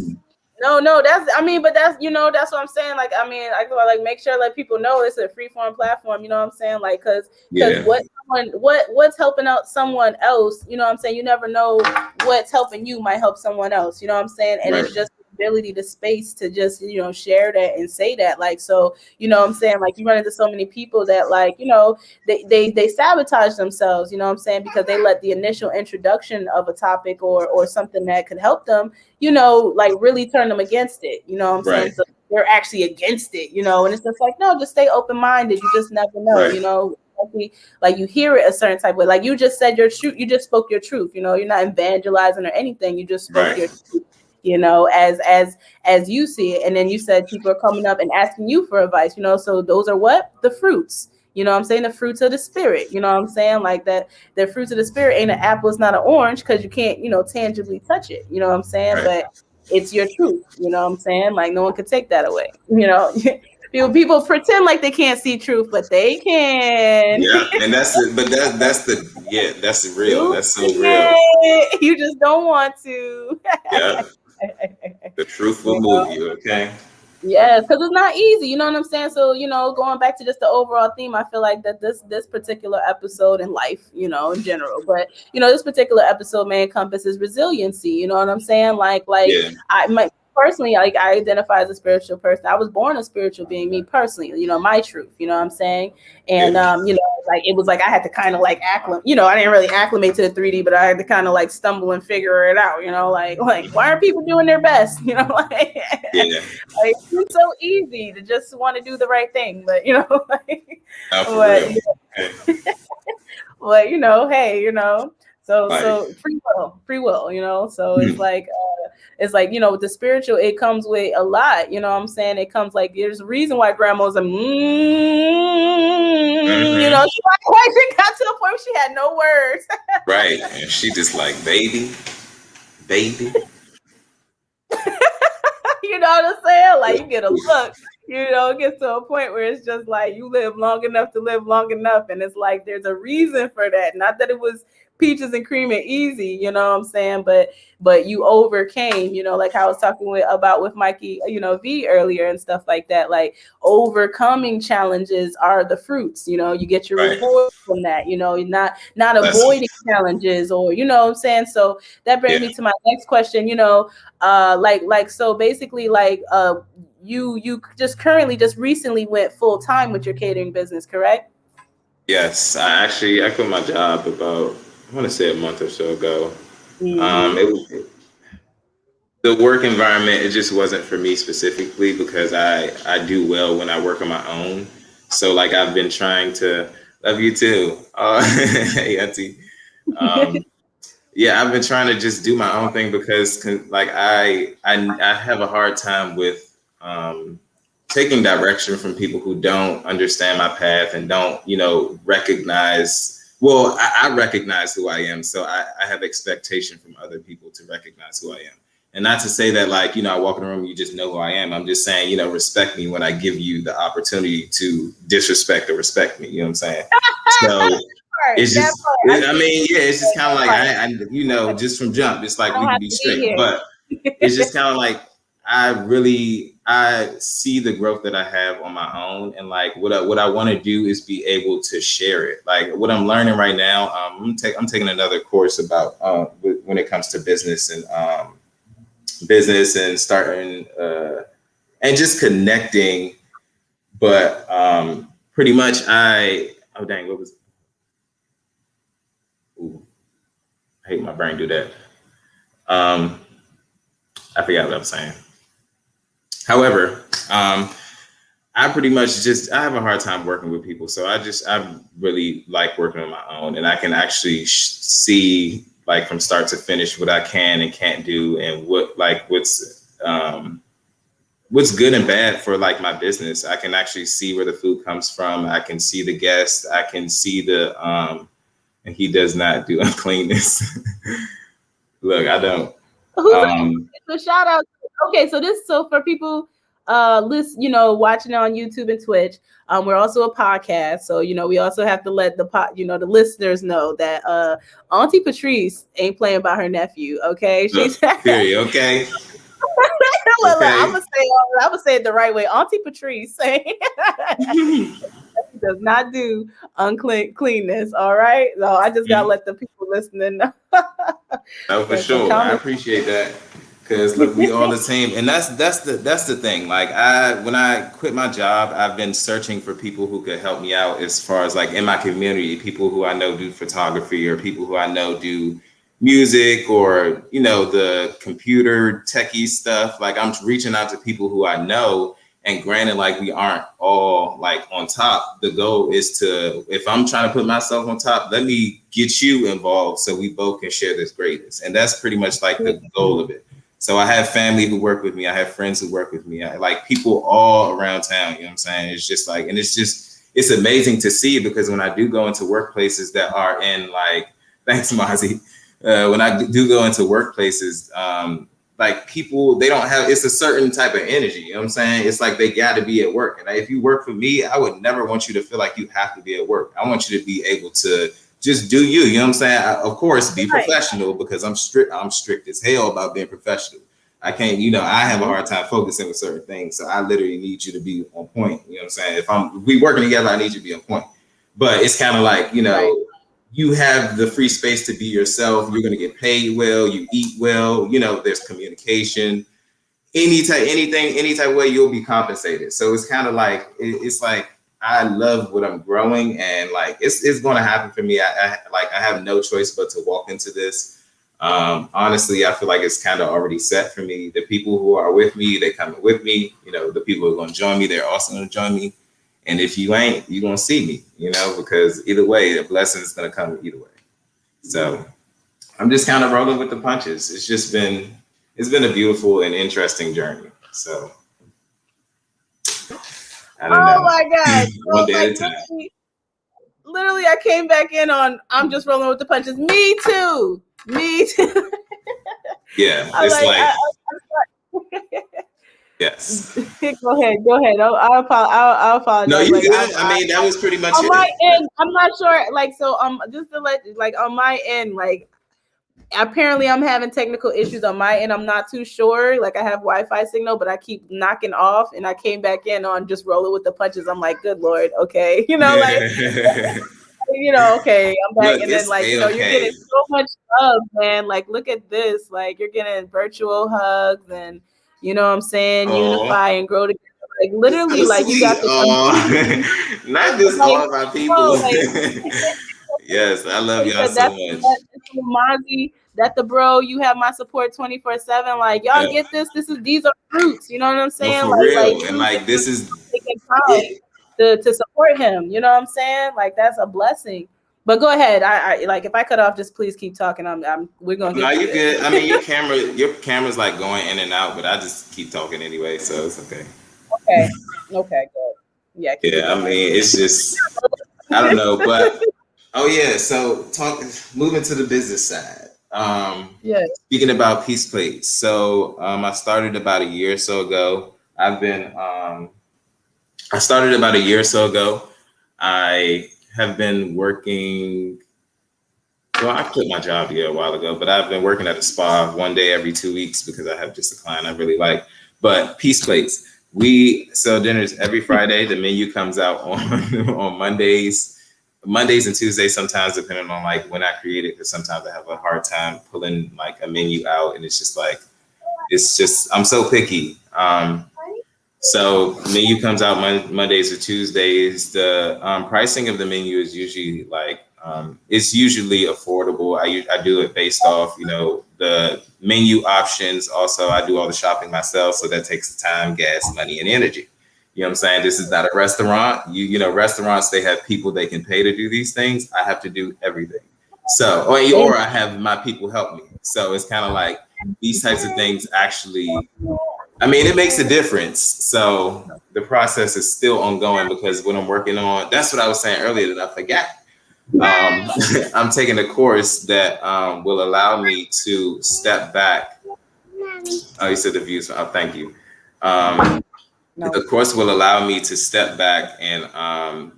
No, that's, I mean, but that's, you know, that's what I'm saying. Like, I mean, I like make sure let people know it's a free form platform, you know what I'm saying? Like, cause what's helping out someone else, you know what I'm saying? You never know what's helping you might help someone else, you know what I'm saying? And it's just the ability, the space to just, you know, share that and say that. Like, so, you know what I'm saying? Like, you run into so many people that, like, you know, they sabotage themselves, you know what I'm saying? Because they let the initial introduction of a topic or something that could help them, you know, like really turn them against it, you know what I'm saying? So they're actually against it, you know, and it's just like, no, just stay open-minded. You just never know, you know, like you hear it a certain type of way. Like you just said your truth, you just spoke your truth, you know, you're not evangelizing or anything. You just spoke your truth, you know, as you see it. And then you said people are coming up and asking you for advice, you know, so those are what? The fruits. You know what I'm saying? The fruits of the spirit. You know what I'm saying? Like that, the fruits of the spirit ain't an apple, it's not an orange, because you can't, you know, tangibly touch it. You know what I'm saying? But it's your truth. You know what I'm saying? Like no one could take that away. You know, people pretend like they can't see truth, but they can. Yeah, and that's it. But that's the real. That's so real. You just don't want to. Yeah, the truth will move you. Okay. Yeah, because it's not easy, you know what I'm saying? So, you know, going back to just the overall theme, I feel like that this particular episode in life, you know, in general, but you know, this particular episode may encompasses resiliency, you know what I'm saying? Like personally, like I identify as a spiritual person. I was born a spiritual being, me personally, you know, my truth, you know what I'm saying? And you know, like it was like I had to kind of like acclimate, you know, I didn't really acclimate to the 3D, but I had to kind of like stumble and figure it out, you know, like why aren't people doing their best? You know, like like it's so easy to just want to do the right thing, but you know, like but you know, hey, you know, so free will, you know, so it's like, you know, with the spiritual, it comes with a lot, you know what I'm saying? It comes like, there's a reason why grandma's you know, she got to a point where she had no words. Right. And she just like, baby. You know what I'm saying? Like you get a look, you know, it gets to a point where it's just like you live long enough to live long enough. And it's like there's a reason for that. Not that it was peaches and cream and easy, you know what I'm saying? But you overcame, you know, like I was talking with Mikey, you know, V earlier and stuff like that. Like overcoming challenges are the fruits, you know, you get your reward from that, you know, you're not avoiding challenges, or you know what I'm saying? So that brings me to my next question, you know, so basically like you just recently went full time with your catering business, correct? Yes, I quit my job about, I want to say a month or so ago. The work environment, it just wasn't for me specifically, because I do well when I work on my own. So like I've been trying to Love you too. Hey, Auntie. Yeah, I've been trying to just do my own thing because, like, I have a hard time with taking direction from people who don't understand my path and don't, recognize. Well, I recognize who I am, so I have expectation from other people to recognize who I am. And not to say that, like, I walk in the room, you just know who I am. I'm just saying, respect me when I give you the opportunity to disrespect or respect me. You know what I'm saying? So it's just, it's just kind of like, I just from jump, it's like we can be straight. But it's just kind of like, I see the growth that I have on my own. And like, what I want to do is be able to share it. Like what I'm learning right now, I'm taking another course about when it comes to business and starting and just connecting. But pretty much what was, I hate my brain do that. I forgot what I'm saying. However, I pretty much I have a hard time working with people. So I really like working on my own, and I can actually see like from start to finish what I can and can't do, and what's good and bad for like my business. I can actually see where the food comes from. I can see the guests. I can see and he does not do uncleanness. Look, I don't. So shout out. Okay, so for people watching on YouTube and Twitch, we're also a podcast. So, we also have to let the listeners know that Auntie Patrice ain't playing by her nephew. Okay. She's period. Okay. Look, I'm gonna say it the right way. Auntie Patrice does not do uncleanness. All right. So I just gotta let the people listening know. Oh, for sure. I appreciate that. Because look, we all the same, and that's the thing. Like when I quit my job, I've been searching for people who could help me out as far as like in my community, people who I know do photography or people who I know do music or the computer techie stuff. Like I'm reaching out to people who I know, and granted, like we aren't all like on top. The goal is if I'm trying to put myself on top, let me get you involved so we both can share this greatness, and that's pretty much like the goal of it. So I have family who work with me. I have friends who work with me. I like people all around town. You know what I'm saying? It's just like, and it's amazing to see because when I do go into workplaces that are in like, thanks, Mozzie. When I do go into workplaces, like people, they don't have, it's a certain type of energy. You know what I'm saying? It's like they got to be at work. And if you work for me, I would never want you to feel like you have to be at work. I want you to be able to just do you know what I'm saying? Of course, be professional because I'm strict as hell about being professional. I can't, I have a hard time focusing with certain things. So I literally need you to be on point. You know what I'm saying? If we working together, I need you to be on point. But it's kind of like, you have the free space to be yourself. You're going to get paid well. You eat well. There's communication. Any type of way you'll be compensated. So it's kind of like, it's like, I love what I'm growing, and like it's going to happen for me. I have no choice but to walk into this. Honestly, I feel like it's kind of already set for me. The people who are with me, they coming with me. The people who are going to join me, they're also going to join me. And if you ain't, you're going to see me. Because either way, the blessing is going to come either way. So I'm just kind of rolling with the punches. It's been a beautiful and interesting journey. So. I don't know. My God. One day at a time. Literally, I came back in on, I'm just rolling with the punches. Me too. Yeah. Yes. Go ahead. I'll apologize. No, you good. That was pretty much on my end. I'm not sure. Like, so, just to let, like, on my end, like, apparently I'm having technical issues on my end. I'm not too sure. Like I have Wi-Fi signal, but I keep knocking off, and I came back in on just rolling with the punches. I'm like, good Lord. Okay. Okay. I'm back. Look, and then like, you're getting so much love, man. Like, look at this. Like you're getting virtual hugs and what I'm saying? Unify and grow together. Like literally, like you got the not just all of our people. Yes, I love y'all so much. Mozzie, that the bro, you have my support 24/7. Like y'all get this. These are fruits. You know what I'm saying? Well, for real. And like this is to support him. You know what I'm saying? Like that's a blessing. But go ahead. I like if I cut off, just please keep talking. We're gonna No, get you to good. it. I mean, your camera's like going in and out, but I just keep talking anyway, so it's okay. Okay. Okay. Good. Yeah. Keep it Yeah, I going. mean, it's just I don't know, but oh yeah. So moving to the business side. Yeah. Speaking about Peace Plates, so I started about a year or so ago. I started about a year or so ago. I have been working. Well, I quit my job here a while ago, but I've been working at a spa one day every 2 weeks because I have just a client I really like. But Peace Plates, we sell dinners every Friday. The menu comes out on on Mondays and Tuesdays sometimes, depending on like when I create it. Because sometimes I have a hard time pulling like a menu out, and it's just I'm so picky. So menu comes out Mondays or Tuesdays. The pricing of the menu is usually it's usually affordable. I do it based off the menu options. Also, I do all the shopping myself, so that takes time, gas, money, and energy. You know what I'm saying? This is not a restaurant. Restaurants, they have people they can pay to do these things. I have to do everything. So, or I have my people help me. So it's kind of like these types of things actually. I mean, it makes a difference. So the process is still ongoing because what I'm working on, that's what I was saying earlier that I forgot. I'm taking a course that will allow me to step back. Oh, you said the views. Oh, thank you. The course will allow me to step back and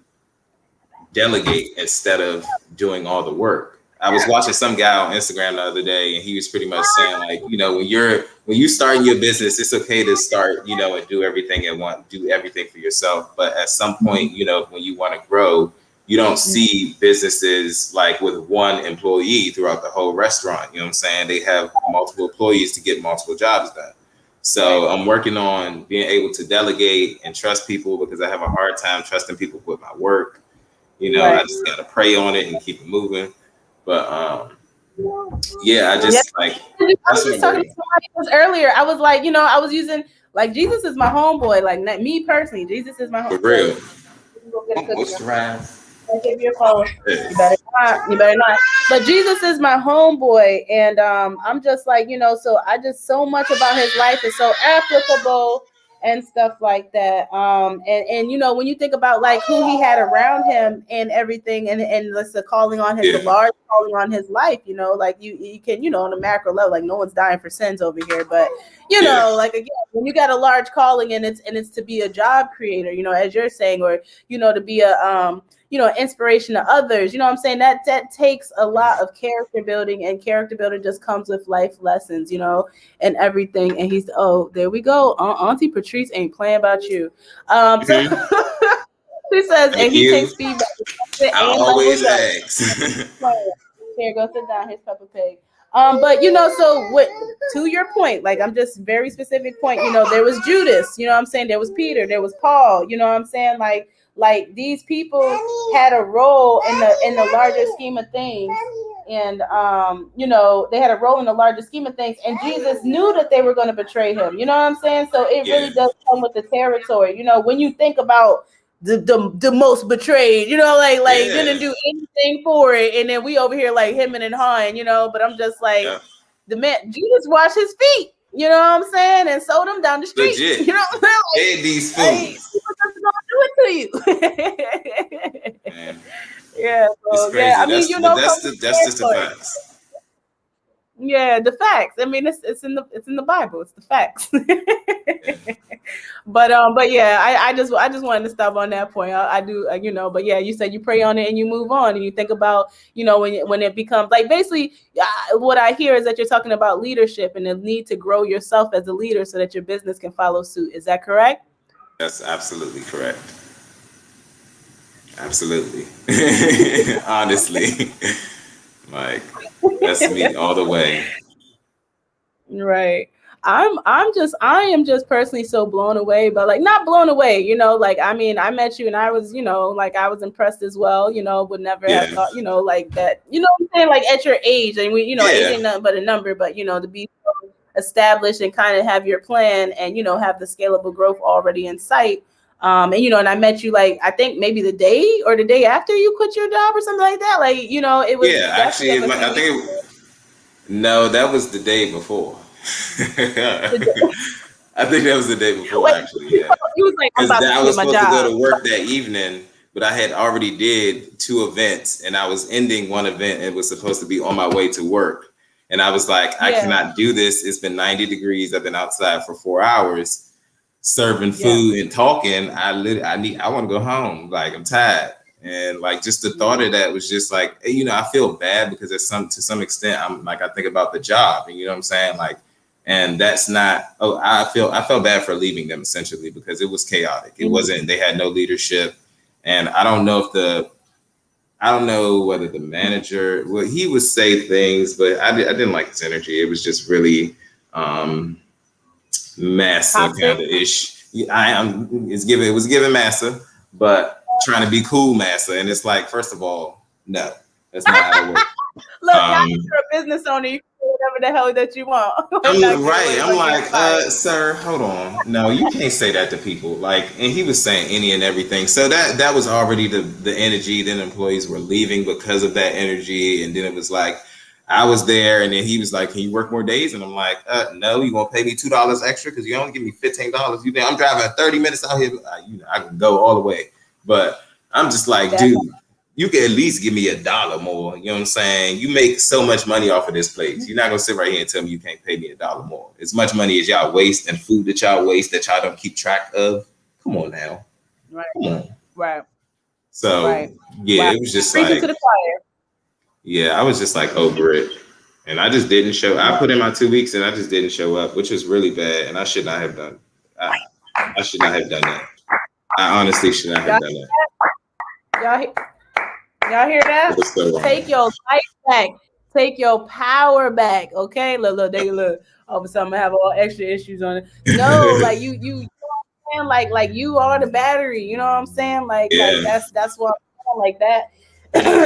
delegate instead of doing all the work. I was watching some guy on Instagram the other day, and he was pretty much saying like, when you start your business, it's okay to start, and do everything do everything for yourself. But at some point, when you want to grow, you don't see businesses like with one employee throughout the whole restaurant. You know what I'm saying? They have multiple employees to get multiple jobs done. So I'm working on being able to delegate and trust people because I have a hard time trusting people with my work. I just got to pray on it and keep it moving. But yeah, I just I was just talking to somebody else earlier. I was like, I was using like Jesus is my homeboy. Like not me personally, Jesus is my homeboy. For real. Go get a cookie. Moisturize. I give you a phone. You better not. You better not. But Jesus is my homeboy, and I'm just like, so I just so much about his life is so applicable and stuff like that. And when you think about like who he had around him and everything, and the calling on his the large calling on his life, like you can, on a macro level, like no one's dying for sins over here, but like again, when you got a large calling and it's to be a job creator, as you're saying, or to be a inspiration to others. You know what I'm saying? That takes a lot of character building, and character building just comes with life lessons, and everything. And he's there we go. Auntie Patrice ain't playing about you. So she says, and he takes feedback. I always ask. Here, go sit down. Here's Peppa Pig. But so what? To your point, like I'm just very specific point. There was Judas. You know what I'm saying? There was Peter. There was Paul. You know what I'm saying? Like these people had a role in the larger scheme of things, and they had a role in the larger scheme of things, and Jesus knew that they were going to betray him. You know what I'm saying? So it really does come with the territory. When you think about the most betrayed, didn't do anything for it, and then we over here like him and hawing, but I'm just like the man Jesus washed his feet. You know what I'm saying? And sold them down the street. Legit. You know what I'm saying? Hey, these fools. Do it to you. Man. Yeah, so, it's crazy. I mean, that's just the facts. Yeah, the facts. I mean, it's in the Bible. It's the facts. But yeah, I just wanted to stop on that point. I do, but yeah, you said you pray on it and you move on, and you think about, when it becomes like basically what I hear is that you're talking about leadership and the need to grow yourself as a leader so that your business can follow suit. Is that correct? That's absolutely correct. Absolutely. Honestly, like that's me all the way. Right. I am just personally so blown away, but like not blown away, like I mean, I met you and I was, like I was impressed as well, would never have thought, like that, what I'm saying, like at your age, and we, age ain't nothing but a number, but to be so established and kind of have your plan and have the scalable growth already in sight. And you know, and I met you like I think maybe the day or the day after you quit your job or something like that. Like, you know, it was Yeah, actually, I think no, that was the day before. I think that was the day before, Wait, actually. Yeah, he was like, I'm because about to I quit was my supposed to go job. to work that evening, but I had already did 2 events, and I was ending one event and was supposed to be on my way to work. And I was like, I Yeah. cannot do this. It's been 90 degrees. I've been outside for 4 hours serving Yeah. food and talking. I want to go home. Like, I'm tired. And like just the thought of that was just like, you know, I feel bad because to some extent I'm like, I think about the job, and you know what I'm saying? Like, and that's not, I felt bad for leaving them essentially because it was chaotic. It wasn't, they had no leadership. And I don't know whether the manager, well, he would say things, but I didn't like his energy. It was just really massa kind of ish. It was giving massa, but trying to be cool massa. And it's like, first of all, no, that's not how it works. Look, now you're a business owner, you can do whatever the hell that you want. I'm like, sir, hold on. No, you can't say that to people. Like, and he was saying any and everything. So that was already the energy. Then employees were leaving because of that energy. And then it was like, I was there, and then he was like, can you work more days? And I'm like, no, you gonna pay me $2 extra because you only give me $15. You think I'm driving 30 minutes out here? I can go all the way. But I'm just like, dude, you can at least give me $1 more. You know what I'm saying? You make so much money off of this place. You're not gonna sit right here and tell me you can't pay me $1 more. As much money as y'all waste and food that y'all waste that y'all don't keep track of. Come on now. Right. Come on. Right. So yeah, it was just preaching like to the choir. Yeah, I was just like over it. And I just didn't show. I put in my 2 weeks and I just didn't show up, which was really bad. And I should not have done. I should not have done that. I honestly should not have done that. Y'all hear that? So take your life back. Take your power back. Okay, look. All of a sudden, I have all extra issues on it. No, like you know what I'm saying? Like you are the battery. You know what I'm saying? Like that's what I'm saying, like that.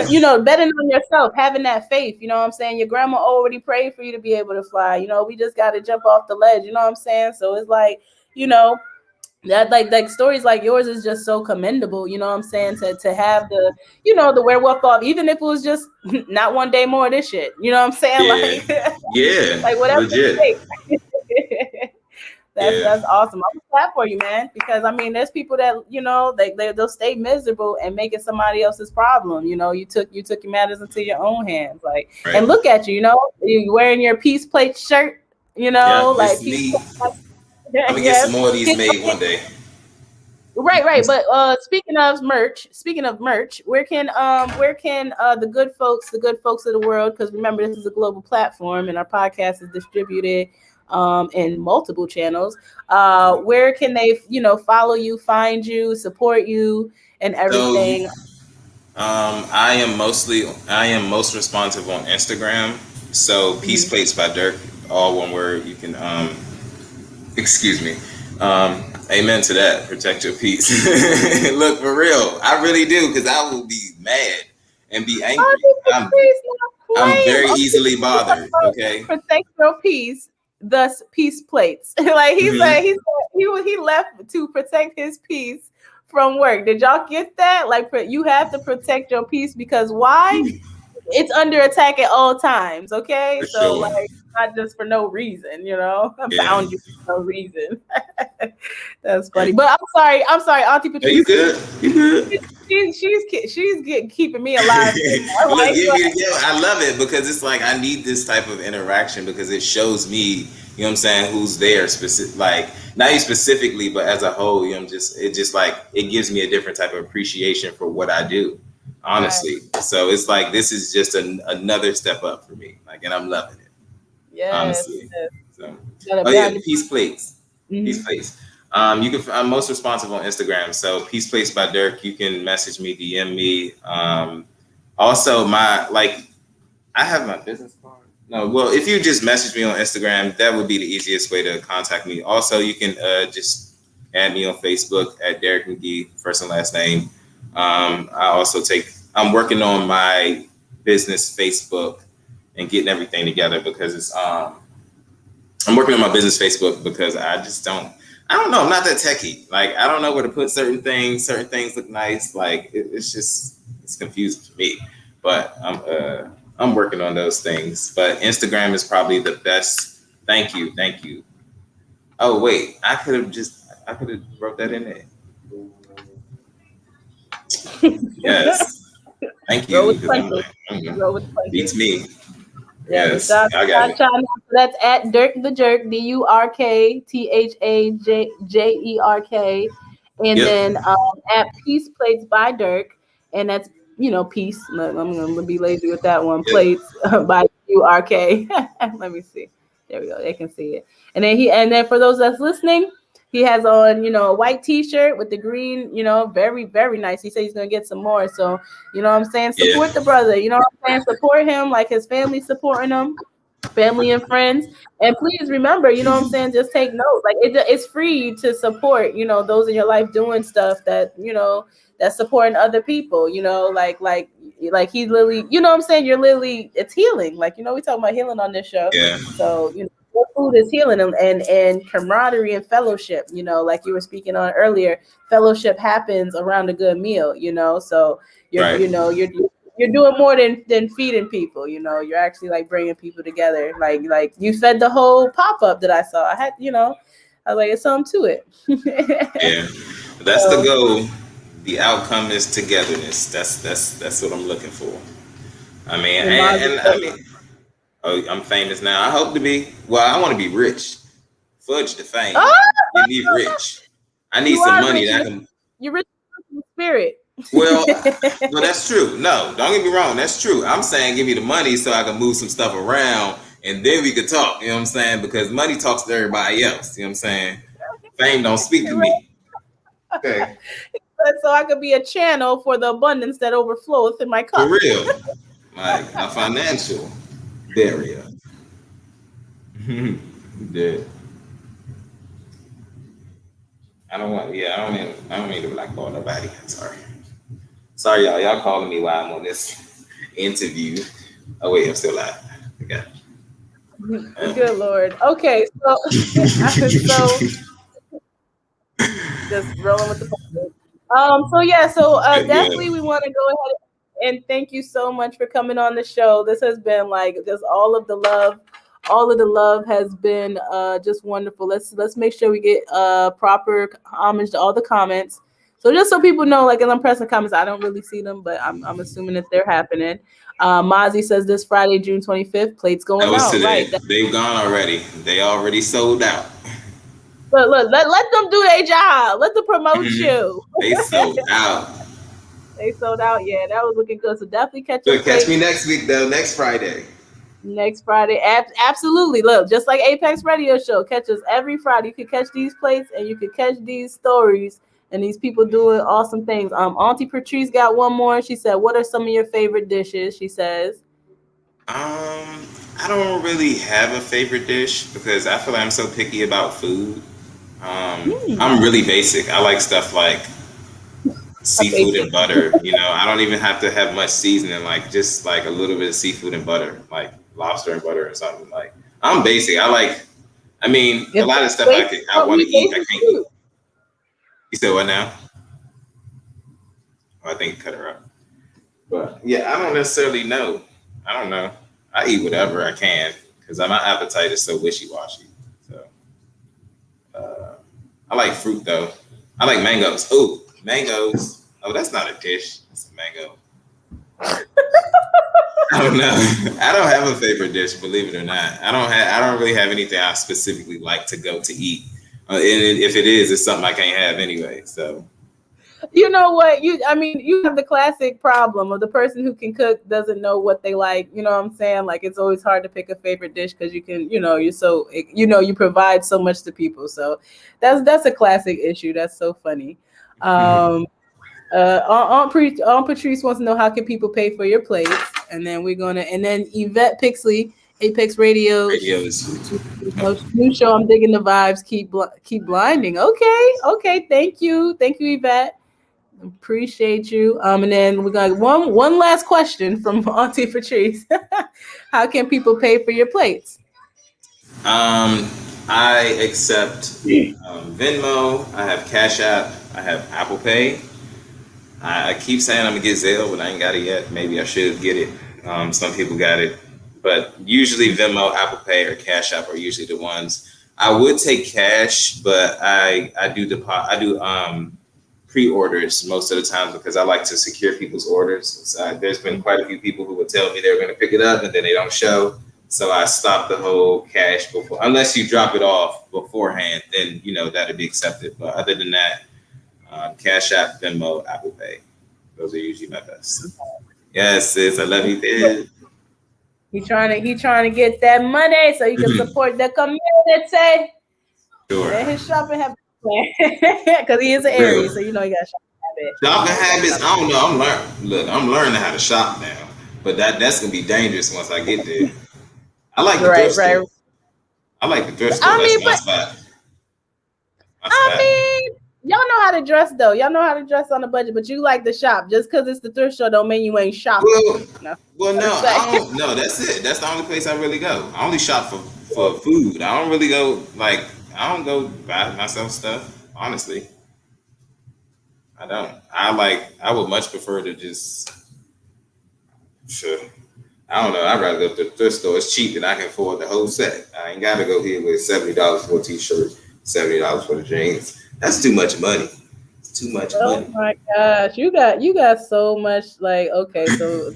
You know, betting on yourself, having that faith. You know what I'm saying? Your grandma already prayed for you to be able to fly. You know, we just got to jump off the ledge. You know what I'm saying? So it's like, you know, that like stories like yours is just so commendable. You know what I'm saying? To have the, you know, the wherewithal, even if it was just not one day more of this shit. You know what I'm saying? Yeah. Like whatever. Legit. That's awesome. I'm glad for you, man, because I mean, there's people that, you know, they'll stay miserable and make it somebody else's problem. You know, you took your matters into your own hands, like, and look at you. You know, you wearing your Peace Plate shirt. You know, like me. I'm gonna get some more of these made one day. Right. But speaking of merch, where can the good folks of the world, because remember this is a global platform and our podcast is distributed in multiple channels. Where can they, you know, follow you, find you, support you, and everything? So, I am most responsive on Instagram. So Peace Plates by Durk, all one word. You can excuse me. Amen to that. Protect your peace. Look, for real, I really do, because I will be mad and be angry. I'm very easily bothered. Okay. Protect your peace. Thus, Peace Plates. Like he said, he left to protect his peace from work. Did y'all get that? Like, you have to protect your peace because why? It's under attack at all times. Okay, so like, not just for no reason, you know. I found you for no reason. That's funny. But I'm sorry, Auntie Patrice. Are you good? You good? She's keeping me alive. I love it because it's like I need this type of interaction because it shows me, you know what I'm saying, who's there specific, like not you specifically, but as a whole, you know, it gives me a different type of appreciation for what I do, honestly. Right. So it's like this is just another step up for me, like, and I'm loving it. Yes. Honestly. Yes. So, Peace Plates. Mm-hmm. Peace Plates. I'm most responsive on Instagram. So Peace Plates by Durk. You can message me, DM me. Also, I have my business card. No, well, if you just message me on Instagram, that would be the easiest way to contact me. Also, you can just add me on Facebook at Derrick Mcghee, first and last name. I'm working on my business Facebook and getting everything together because it's I'm working on my business Facebook because I don't know. I'm not that techie. Like, I don't know where to put certain things. Certain things look nice. Like, it's confusing for me. But I'm working on those things. But Instagram is probably the best. Thank you. Oh wait, I could have wrote that in there. Yes. Thank Roll you. with 'Cause I'm pleasure. like, Roll with pleasure. beats me. Yeah, Yes, shout I got it. out. So that's at Durk the Jerk, DurkThajerk, and Yep. then at Peace Plates by Durk, and that's Peace. I'm gonna be lazy with that one. Yep. Plates by Durk. Let me see. There we go. They can see it. And then for those that's listening, he has on a white T-shirt with the green. Very very nice. He said he's gonna get some more. So you know what I'm saying? Yeah. Support the brother. You know what I'm saying? Support him like his family supporting him, family and friends. And please remember, you know what I'm saying? Just take note. Like it's free to support, those in your life doing stuff that's supporting other people, like he's literally, you know what I'm saying? You're literally, it's healing. Like, we talk about healing on this show. Yeah. So, your food is healing and camaraderie and fellowship, like you were speaking on earlier. Fellowship happens around a good meal, so you're Right. you're doing more than feeding people. You're actually like bringing people together. Like you fed the whole pop-up that I saw. I was like, it's something to it. Yeah. That's the goal. The outcome is togetherness. That's what I'm looking for. I mean, and I mean, oh, I'm famous now. I hope to be. Well, I want to be rich. Fudge the fame. Get me rich. I need some money that I can. You're rich in spirit. Well, that's true. No, don't get me wrong. That's true. I'm saying give me the money so I can move some stuff around and then we could talk. You know what I'm saying? Because money talks to everybody else. You know what I'm saying? Fame don't speak to me. Okay. So I could be a channel for the abundance that overfloweth in my cup. For real. Like a financial barrier. Yeah. I don't mean to blackball nobody. Sorry, y'all. Y'all calling me while I'm on this interview. Oh wait, I'm still live. Okay. Good Lord. Okay, so just rolling with the definitely we want to go ahead and thank you so much for coming on the show. This has been like just all of the love has been just wonderful. Let's make sure we get proper homage to all the comments. So just so people know, like as I'm pressing comments, I don't really see them, but I'm assuming that they're happening. Mozzie says this Friday, June 25th, plates going that was out. Today. Right? They've gone already. They already sold out. Look, let them do their job. Let them promote you. They sold out. They sold out. Yeah, that was looking good. So definitely catch me next week though. Next Friday. Next Friday, absolutely. Look, just like Apex Radio Show, catch us every Friday. You can catch these plates and you can catch these stories and these people doing awesome things. Auntie Patrice got one more. She said, "What are some of your favorite dishes?" She says. I don't really have a favorite dish because I feel like I'm so picky about food. I'm really basic. I like stuff like seafood and butter. I don't even have to have much seasoning. Like just like a little bit of seafood and butter, like lobster and butter or something. Like I'm basic. A lot of stuff I want to eat, I can't eat. You said what now? Oh, I think cut her up. But yeah, I don't necessarily know. I don't know. I eat whatever I can because my appetite is so wishy-washy. So I like fruit though. I like mangoes. Ooh, mangoes. Oh, that's not a dish. It's a mango. I don't know. I don't have a favorite dish, believe it or not. I don't really have anything I specifically like to go to eat. And if it is, it's something I can't have anyway. So You know what? You have the classic problem of the person who can cook doesn't know what they like. You know what I'm saying? Like it's always hard to pick a favorite dish because you can, you're so, you provide so much to people. So that's a classic issue. That's so funny. Aunt Patrice wants to know how can people pay for your plates, and then Yvette Pixley, Apex Radio. New show. I'm digging the vibes. Keep blinding. Okay. Thank you, Yvette. Appreciate you. And then we got one last question from Auntie Patrice. How can people pay for your plates? I accept Venmo. I have Cash App. I have Apple Pay. I keep saying I'm gonna get Zelle, but I ain't got it yet. Maybe I should get it. Some people got it, but usually Venmo, Apple Pay, or Cash App are usually the ones. I would take cash, but I do pre-orders most of the time because I like to secure people's orders. So there's been quite a few people who would tell me they were going to pick it up and then they don't show. So I stop the whole cash before, unless you drop it off beforehand, then that'd be accepted. But other than that, Cash App, Venmo, Apple Pay, those are usually my best. Yes, sis, I love you, sis. He trying to get that money so he can support the community. Sure. And his shopping habits, because he is an Aries, so he got shopping habits. Shopping habits, I don't know. I'm learning how to shop now, but that's gonna be dangerous once I get there. I like the thrift store. I like the thrift store. That's my spot. Y'all know how to dress though. Y'all know how to dress on a budget, but you like to shop. Just because it's the thrift store don't mean you ain't shopping. Well, no, I don't. No, that's it. That's the only place I really go. I only shop for food. I don't really go I don't go buy myself stuff. Honestly, I don't. I would much prefer to just. Sure. I don't know. I'd rather go to the thrift store. It's cheap and I can afford the whole set. I ain't gotta go here with $70 for a t-shirt, $70 for the jeans. That's too much money. It's too much money. Oh my gosh, you got so much. Okay, so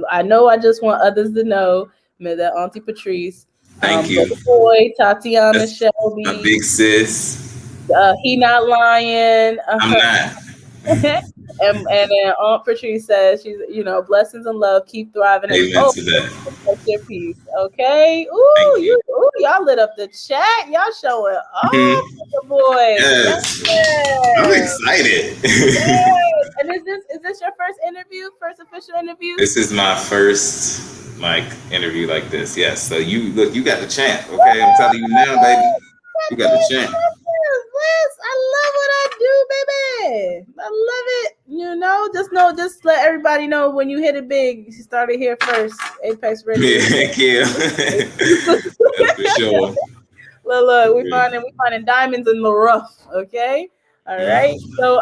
I know. I just want others to know that Auntie Patrice, thank you, boy Tatiana, that's Shelby, my big sis. He not lying. I'm not. And then Aunt Patrice says she's blessings and love, keep thriving. Amen to that. Your peace, okay? Ooh, y'all lit up the chat. Y'all showing off, the boys. Yes. I'm excited. Yes. And is this your first official interview? This is my first interview like this. Yes. So you got the champ. Okay, I'm telling you now, baby. You got the champ. Yes, I love what I do, baby. I love it. Just let everybody know when you hit it big. You started here first. Apex Radio. Thank you. That's for sure. Look, we finding diamonds in the rough. Okay. All right. So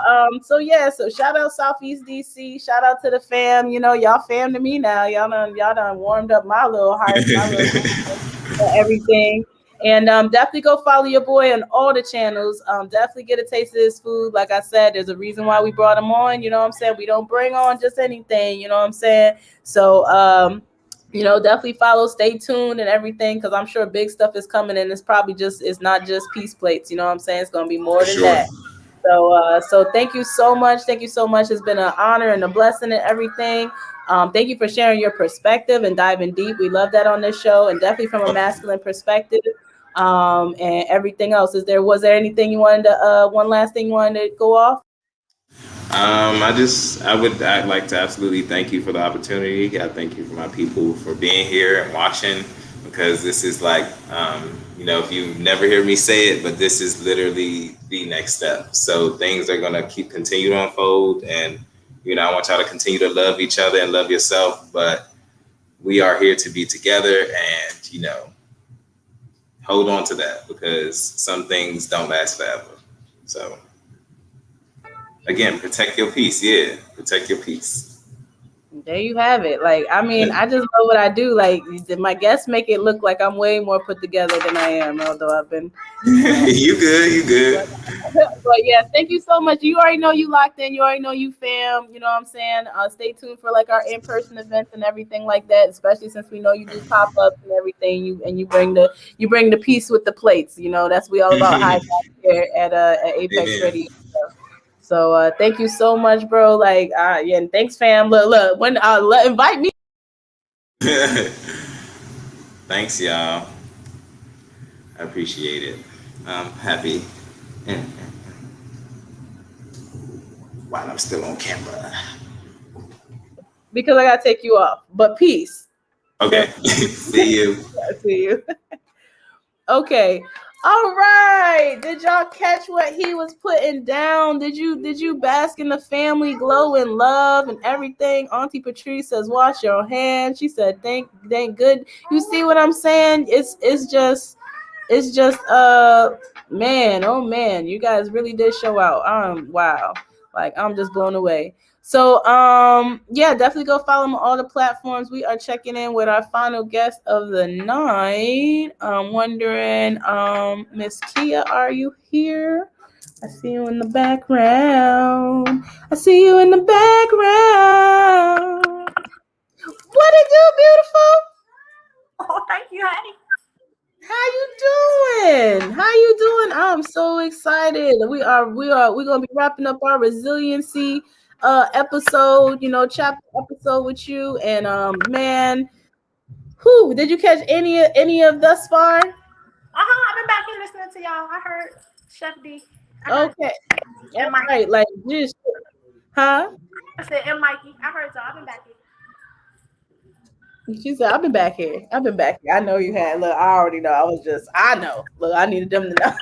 shout out Southeast DC. Shout out to the fam. Y'all fam to me now. Y'all done warmed up my little heart, everything. And definitely go follow your boy on all the channels. Definitely get a taste of this food. Like I said, there's a reason why we brought him on. You know what I'm saying? We don't bring on just anything. You know what I'm saying? So, definitely follow, stay tuned and everything, because I'm sure big stuff is coming, and it's not just peace plates. You know what I'm saying? It's going to be more than that. So thank you so much. Thank you so much. It's been an honor and a blessing and everything. Thank you for sharing your perspective and diving deep. We love that on this show, and definitely from a masculine perspective. And everything else. Was there anything you wanted to one last thing you wanted to go off? I'd like to absolutely thank you for the opportunity. I thank you for my people for being here and watching, because this is if you never hear me say it, but this is literally the next step. So things are going to continue to unfold, and I want y'all to continue to love each other and love yourself, but we are here to be together, and hold on to that, because some things don't last forever. So again, protect your peace. Yeah, protect your peace. There you have it. I just know what I do. My guests make it look like I'm way more put together than I am, although I've been. You good. But yeah, thank you so much. You already know you locked in. You already know you fam. You know what I'm saying? Stay tuned for our in-person events and everything like that. Especially since we know you do pop-ups and everything. You bring the peace with the plates. That's what we all about high here at Apex Radio. So thank you so much, bro. And thanks, fam. Look, when invite me. Thanks, y'all. I appreciate it. I'm happy. While I'm still on camera. Because I gotta take you off. But peace. Okay. See you. See you. Okay. All right. Did y'all catch what he was putting down? Did you bask in the family glow and love and everything? Auntie Patrice says, wash your hands. She said, thank good. You see what I'm saying? It's just it's just man, oh man, you guys really did show out. Wow. Like I'm just blown away. So yeah, definitely go follow them on all the platforms. We are checking in with our final guest of the night. I'm wondering, Miss Kia, are you here? I see you in the background. I see you in the background. What it do, beautiful? Oh, thank you, honey. How you doing? How you doing? I'm so excited. We're gonna be wrapping up our resiliency episode, chapter episode with you. And man, who did you catch any of thus far? I've been back here listening to y'all. I heard Chef D. Okay. And All Mikey. right, like just huh? I said, and Mikey. I heard y'all. I've been back here. She said, I've been back here. I've been back here. I know you had. Look, I already know. I know. Look, I needed them to know.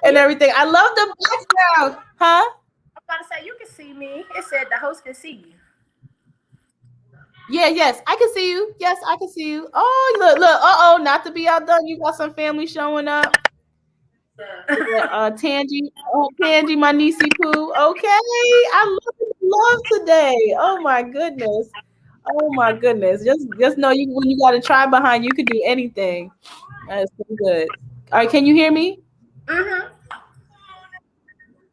And everything. I love the background. Huh? I'm about to say, you can see me. It said the host can see you. Yeah, yes. I can see you. Yes, I can see you. Oh, look. Uh-oh, not to be outdone. You got some family showing up. Tangy. Oh, Tangy, my niecey poo. Okay. I love today. Oh my goodness. Oh my goodness. Just know you when you got a tribe behind you can do anything. That's so good. All right, can you hear me? Mm-hmm.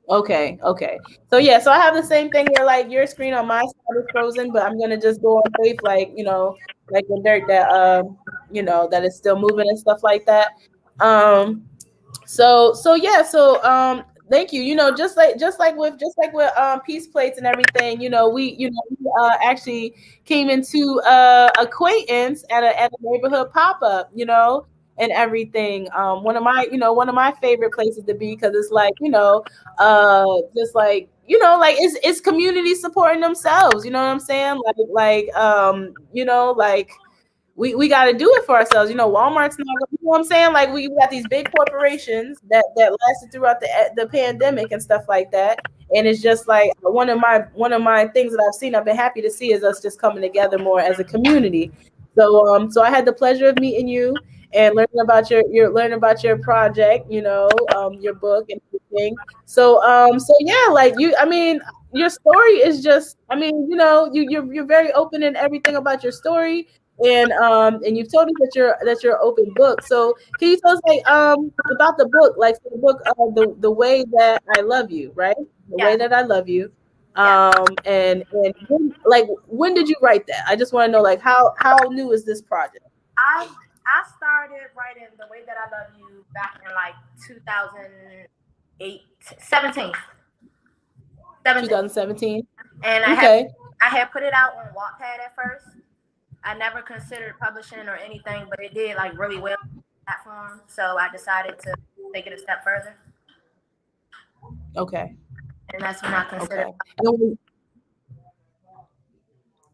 Okay. So yeah, so I have the same thing here, like your screen on my side is frozen, but I'm gonna just go on faith, like like the dirt that that is still moving and stuff like that. So yeah, thank you. Just like with peace plates and everything, we actually came into acquaintance at a neighborhood pop-up, and everything. One of my favorite places to be, because it's like, just like it's community supporting themselves, you know what I'm saying? Like we got to do it for ourselves. Walmart's not, you know what I'm saying? Like we got these big corporations that lasted throughout the pandemic and stuff like that. And it's just like one of my things that I've been happy to see, is us just coming together more as a community. So I had the pleasure of meeting you and learning about your project, your book and everything. So yeah, like your story is just, you're very open in everything about your story, and you've told us that you're open book. So can you tell us about the book, like the book, the way that I love you, right? The way that I love you. And when did you write that? I just want to know, like, how new is this project? I started writing The Way That I Love You back in like 17. 2017. And I had put it out on Wattpad at first. I never considered publishing or anything, but it did like really well on the platform. So I decided to take it a step further. Okay. And that's when I considered. Okay.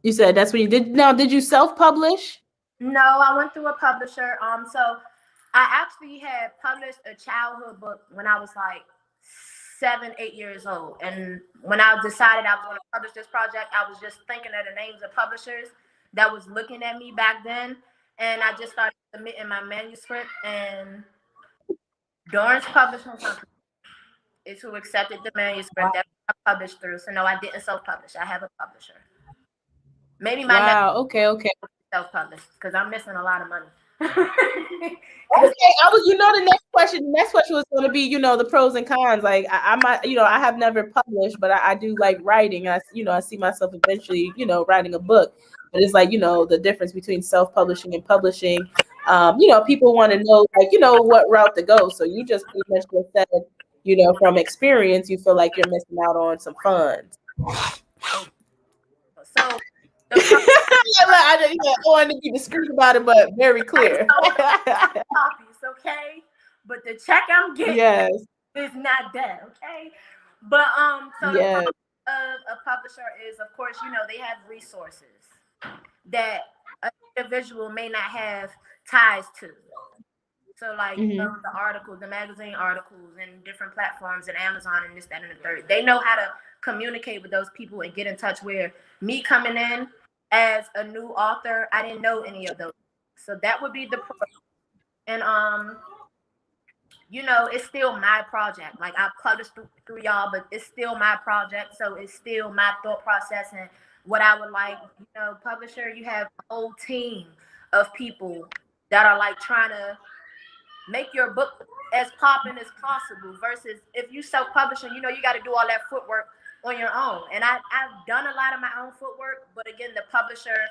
You said that's when you did. Now, did you self-publish? No, I went through a publisher. So I actually had published a childhood book when I was like 7-8 years old. And when I decided I was going to publish this project, I was just thinking of the names of publishers that was looking at me back then. And I just started submitting my manuscript, and Dorrance Publishing Company is who accepted the manuscript that I published through. So no, I didn't self-publish. I have a publisher. Maybe my next okay. Self-published, because I'm missing a lot of money. Okay, the next question was going to be, the pros and cons. Like I might, I have never published, but I do like writing. I see myself eventually, writing a book. But it's like, the difference between self-publishing and publishing. People want to know, like, what route to go. So you just pretty much just said, from experience, you feel like you're missing out on some funds. So I wanted to be discreet about it, but very clear. Copies, okay? But the check I'm getting is not that, okay? But so the problem of a publisher is, of course, they have resources that an individual may not have ties to. So like the magazine articles and different platforms and Amazon and this, that, and the third. They know how to communicate with those people and get in touch. Where me coming in as a new author, I didn't know any of those. So that would be the pro. And it's still my project. Like I published through y'all, but it's still my project, so it's still my thought process and what I would like. Publisher, you have a whole team of people that are like trying to make your book as popping as possible. Versus if you self-publishing, you got to do all that footwork on your own. And I've done a lot of my own footwork, but again, the publisher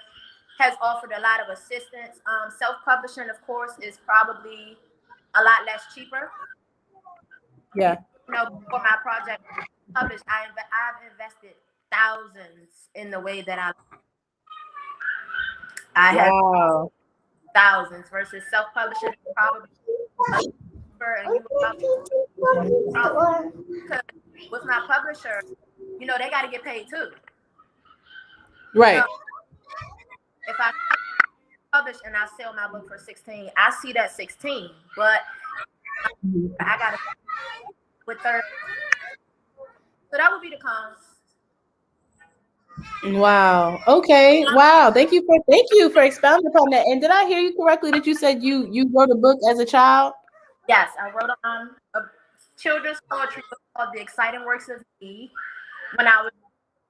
has offered a lot of assistance. Self-publishing, of course, is probably a lot less cheaper. Yeah. For my project published, I've invested thousands in the way that I have thousands versus self-publishing probably cheaper, and you because with my publisher, they got to get paid too. Right. If I publish and I sell my book for 16, I see that 16, but I got to with third. So that would be the cons. Wow. Okay. Wow. Thank you for expounding upon that. And did I hear you correctly that you said you wrote a book as a child? Yes, I wrote a children's poetry book called The Exciting Works of Me when I was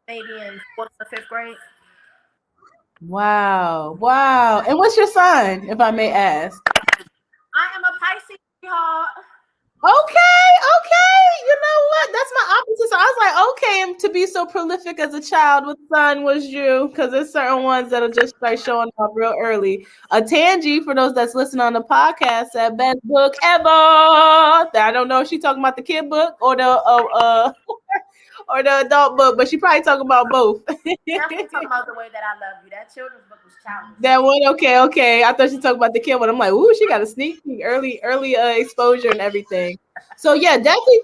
maybe in 4th or 5th grade. Wow. Wow. And what's your sign, if I may ask? I am a Pisces, y'all. Okay. You know what? That's my opposite. So I was like, okay, and to be so prolific as a child, what sign was you? Because there's certain ones that'll just start showing up real early. A Tangi, for those that's listening on the podcast, said best book ever. I don't know if she's talking about the kid book or the or the adult book, but she probably talking about both. Definitely talking about The Way That I Love You. That children's book was childish. That one, okay. I thought she talked about the kid one. I'm like, ooh, she got a sneak peek, early exposure and everything. So yeah, definitely.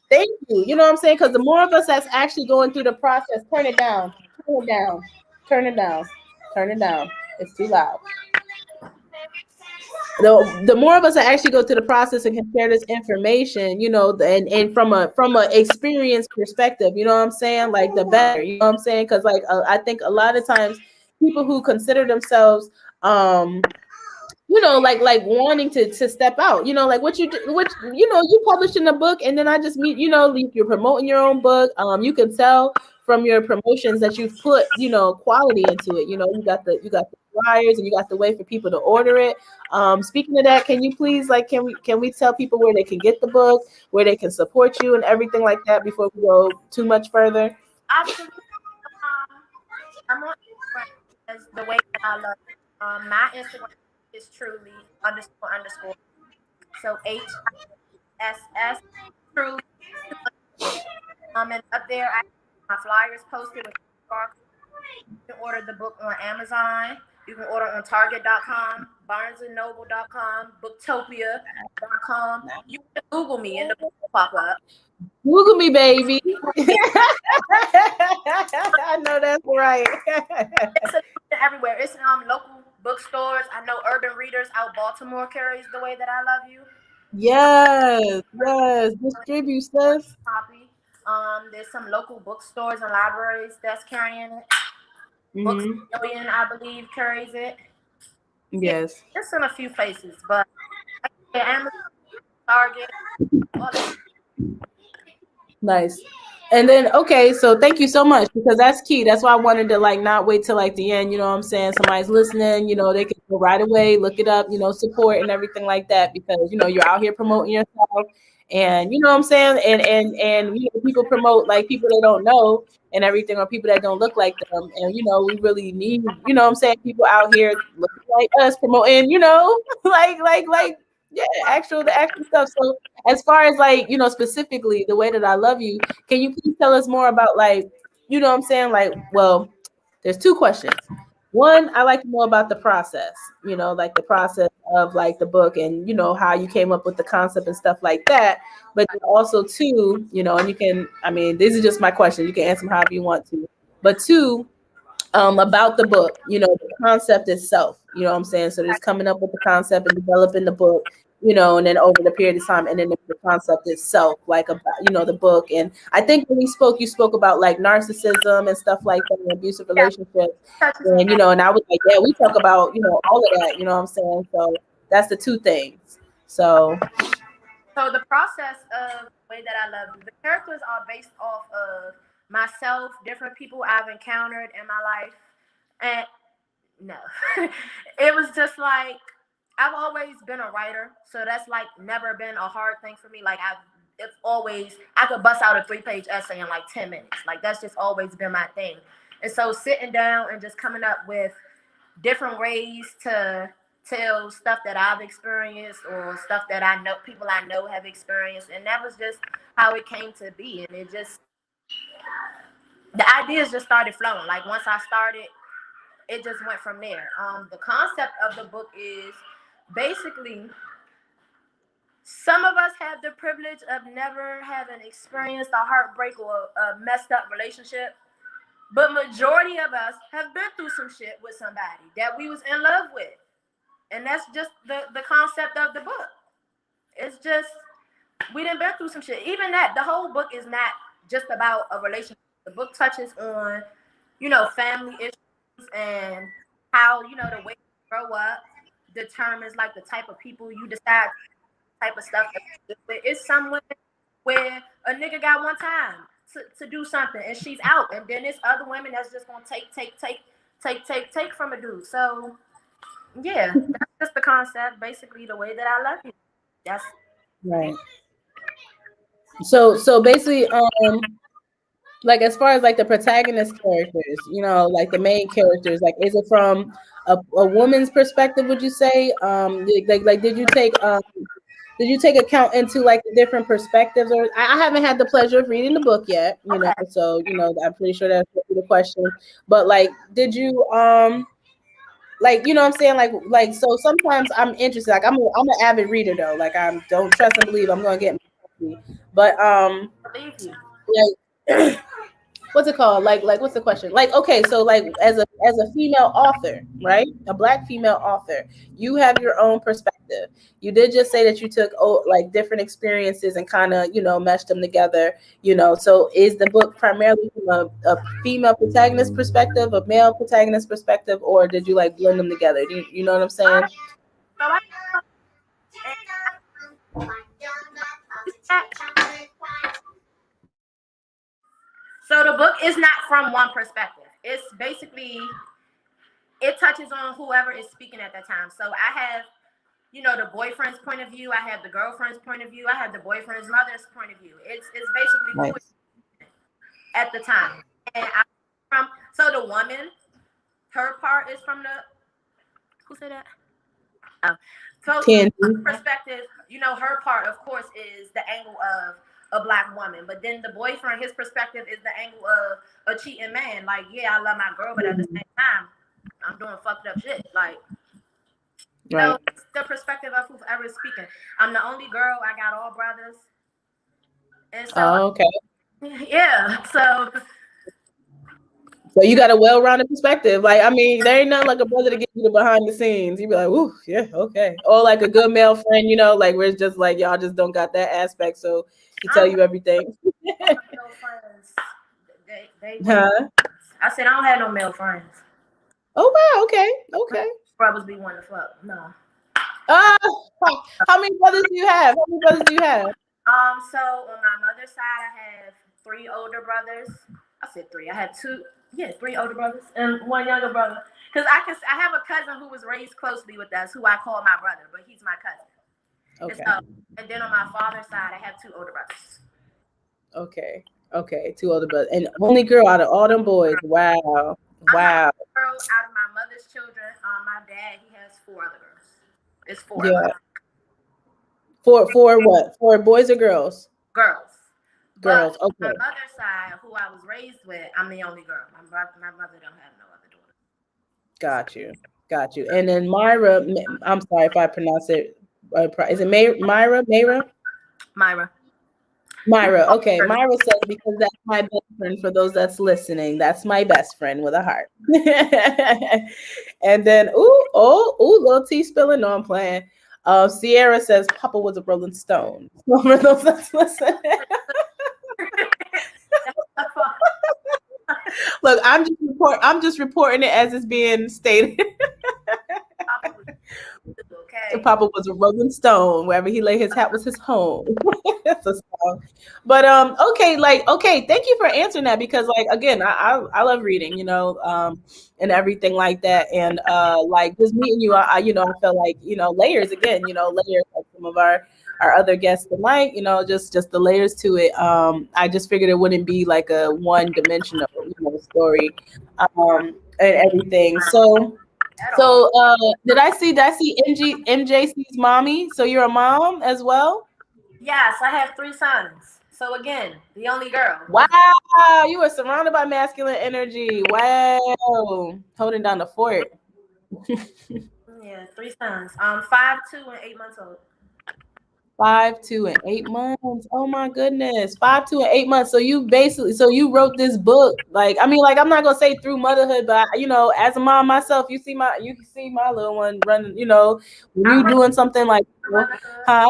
Thank you. You know what I'm saying? Because the more of us that's actually going through the process, turn it down. It's too loud. The more of us that actually go through the process and can share this information, and from a experience perspective, you know what I'm saying? Like the better, you know what I'm saying? Because like I think a lot of times people who consider themselves like wanting to step out, like you published in a book, and then I just meet, you're promoting your own book. You can tell from your promotions that you've put, quality into it. You got the flyers and you got the way for people to order it. Speaking of that, can you please, can we tell people where they can get the book, where they can support you and everything like that before we go too much further? Absolutely. I'm on Instagram as The Way That I Love You. My Instagram is truly __. So HISS truly. And up there I have my flyers posted with you can order the book on Amazon. You can order on Target.com, BarnesandNoble.com, Booktopia.com. You can Google me and the book will pop up. Google me, baby. I know that's right. It's everywhere. It's local bookstores. I know Urban Readers out Baltimore carries The Way That I Love You. Yes. Distribute stuff. Copy. There's some local bookstores and libraries that's carrying it. Books Million, I believe, carries it. Yes. It's in a few places, but Amazon, Target, all that. Nice. And then, okay, so thank you so much, because that's key. That's why I wanted to not wait till the end. You know what I'm saying? Somebody's listening, they can go right away, look it up, support and everything like that, because, you're out here promoting yourself, and you know what I'm saying? And people promote people they don't know and everything, or people that don't look like them. And, we really need, what I'm saying, people out here looking like us promoting, yeah, the actual stuff. So as far as specifically The Way That I Love You, can you please tell us more about what I'm saying? Well, there's two questions. One, I like to know about the process, the process of the book, and how you came up with the concept and stuff like that. But also two, and you can, these are just my questions. You can answer them however you want to. But two, about the book, the concept itself, you know what I'm saying? So there's coming up with the concept and developing the book. and then over the period of time, and then the concept itself, like about, the book. And I think when you spoke about like narcissism and stuff like that, and abusive relationships, and, and I was like, yeah, we talk about, all of that, you know what I'm saying? So that's the two things. So the process of the way that I love you, the characters are based off of myself, different people I've encountered in my life. And no, it was just like, I've always been a writer, so that's like never been a hard thing for me. Like it's always, I could bust out a 3-page essay in like 10 minutes. Like that's just always been my thing. And so sitting down and just coming up with different ways to tell stuff that I've experienced or stuff that I know, people I know have experienced. And that was just how it came to be. And the ideas just started flowing. Like once I started, it just went from there. The concept of the book is basically, some of us have the privilege of never having experienced a heartbreak or a messed up relationship, but majority of us have been through some shit with somebody that we was in love with. And that's just the concept of the book. It's just, we done been through some shit. Even that, the whole book is not just about a relationship. The book touches on, family issues and how, the way you grow up determines like the type of people you decide, type of stuff. It's somewhere where a nigga got one time to do something and she's out, and then there's other women that's just gonna take from a dude. So yeah, that's just the concept, basically the way that I love you. That's right. So basically, like as far as like the protagonist characters, like the main characters, like is it from a woman's perspective, would you say? Like did you take account into like the different perspectives? Or I haven't had the pleasure of reading the book yet, so I'm pretty sure that's the question. But like, did you like, what I'm saying, like so sometimes I'm interested, like I'm an avid reader though, like I don't trust and believe I'm gonna get my, but like what's it called? Like what's the question? Like, okay, so like as a female author, right? A Black female author, you have your own perspective. You did just say that you took like different experiences and kind of, meshed them together, so is the book primarily from a female protagonist perspective, a male protagonist perspective, or did you like blend them together? You know what I'm saying? So the book is not from one perspective. It's basically, it touches on whoever is speaking at that time. So I have, the boyfriend's point of view. I have the girlfriend's point of view. I have the boyfriend's mother's point of view. It's basically nice. Who is at the time. And so the woman, her part is from the, who said that? Oh, so her perspective, her part, of course, is the angle of a Black woman, but then the boyfriend, his perspective is the angle of a cheating man. Like, yeah, I love my girl, but at the same time, I'm doing fucked up shit. Like, right. It's the perspective of whoever is speaking. I'm the only girl. I got all brothers, and so okay. Yeah, so you got a well-rounded perspective. Like, I mean, there ain't nothing like a brother to give you the behind the scenes. You be like, ooh, yeah, okay. Or like a good male friend, like where it's just like y'all just don't got that aspect, so he tell you everything. No friends. I said I don't have no male friends. Oh wow, okay. Brothers be wanting to fuck. No. How many brothers do you have? So on my mother's side, I have 3 older brothers. I said 3. I had 3 older brothers and 1 younger brother. Because I have a cousin who was raised closely with us, who I call my brother, but he's my cousin. Okay. And then on my father's side, I have 2 older brothers. Okay. 2 older brothers. And only girl out of all them boys. Wow. I'm the girl out of my mother's children. My dad, he has 4 other girls. It's 4. Yeah. 4 what? 4 boys or girls? Girls. Girls. Okay. My mother's side, who I was raised with, I'm the only girl. My mother don't have no other daughter. Got you. And then Myra, I'm sorry if I pronounce it. Is it Myra? Myra. Okay. Myra says, because that's my best friend. For those that's listening, that's my best friend with a heart. And then, little tea spilling. No, I'm playing. Sierra says Papa was a Rolling Stone. For those that's listening. Look, I'm just reporting it as it's being stated. Okay. Papa was a Rolling Stone. Wherever he lay his hat was his home. That's a song. But okay, thank you for answering that, because like again, I love reading, and everything like that. And like just meeting you, I felt like, layers again, layers like some of our other guests tonight, just the layers to it. I just figured it wouldn't be like a one-dimensional, story, and everything. So did I see MJC's mommy? So you're a mom as well? Yes, I have 3 sons. So again, the only girl. Wow, you were surrounded by masculine energy. Wow, holding down the fort. Yeah, 3 sons. 5, 2, and 8 months old. 5, 2, and 8 months. Oh my goodness, 5, 2, and 8 months. So you wrote this book. Like, I mean, like, I'm not gonna say through motherhood, but as a mom myself, you see my little one running. When you doing something like, huh?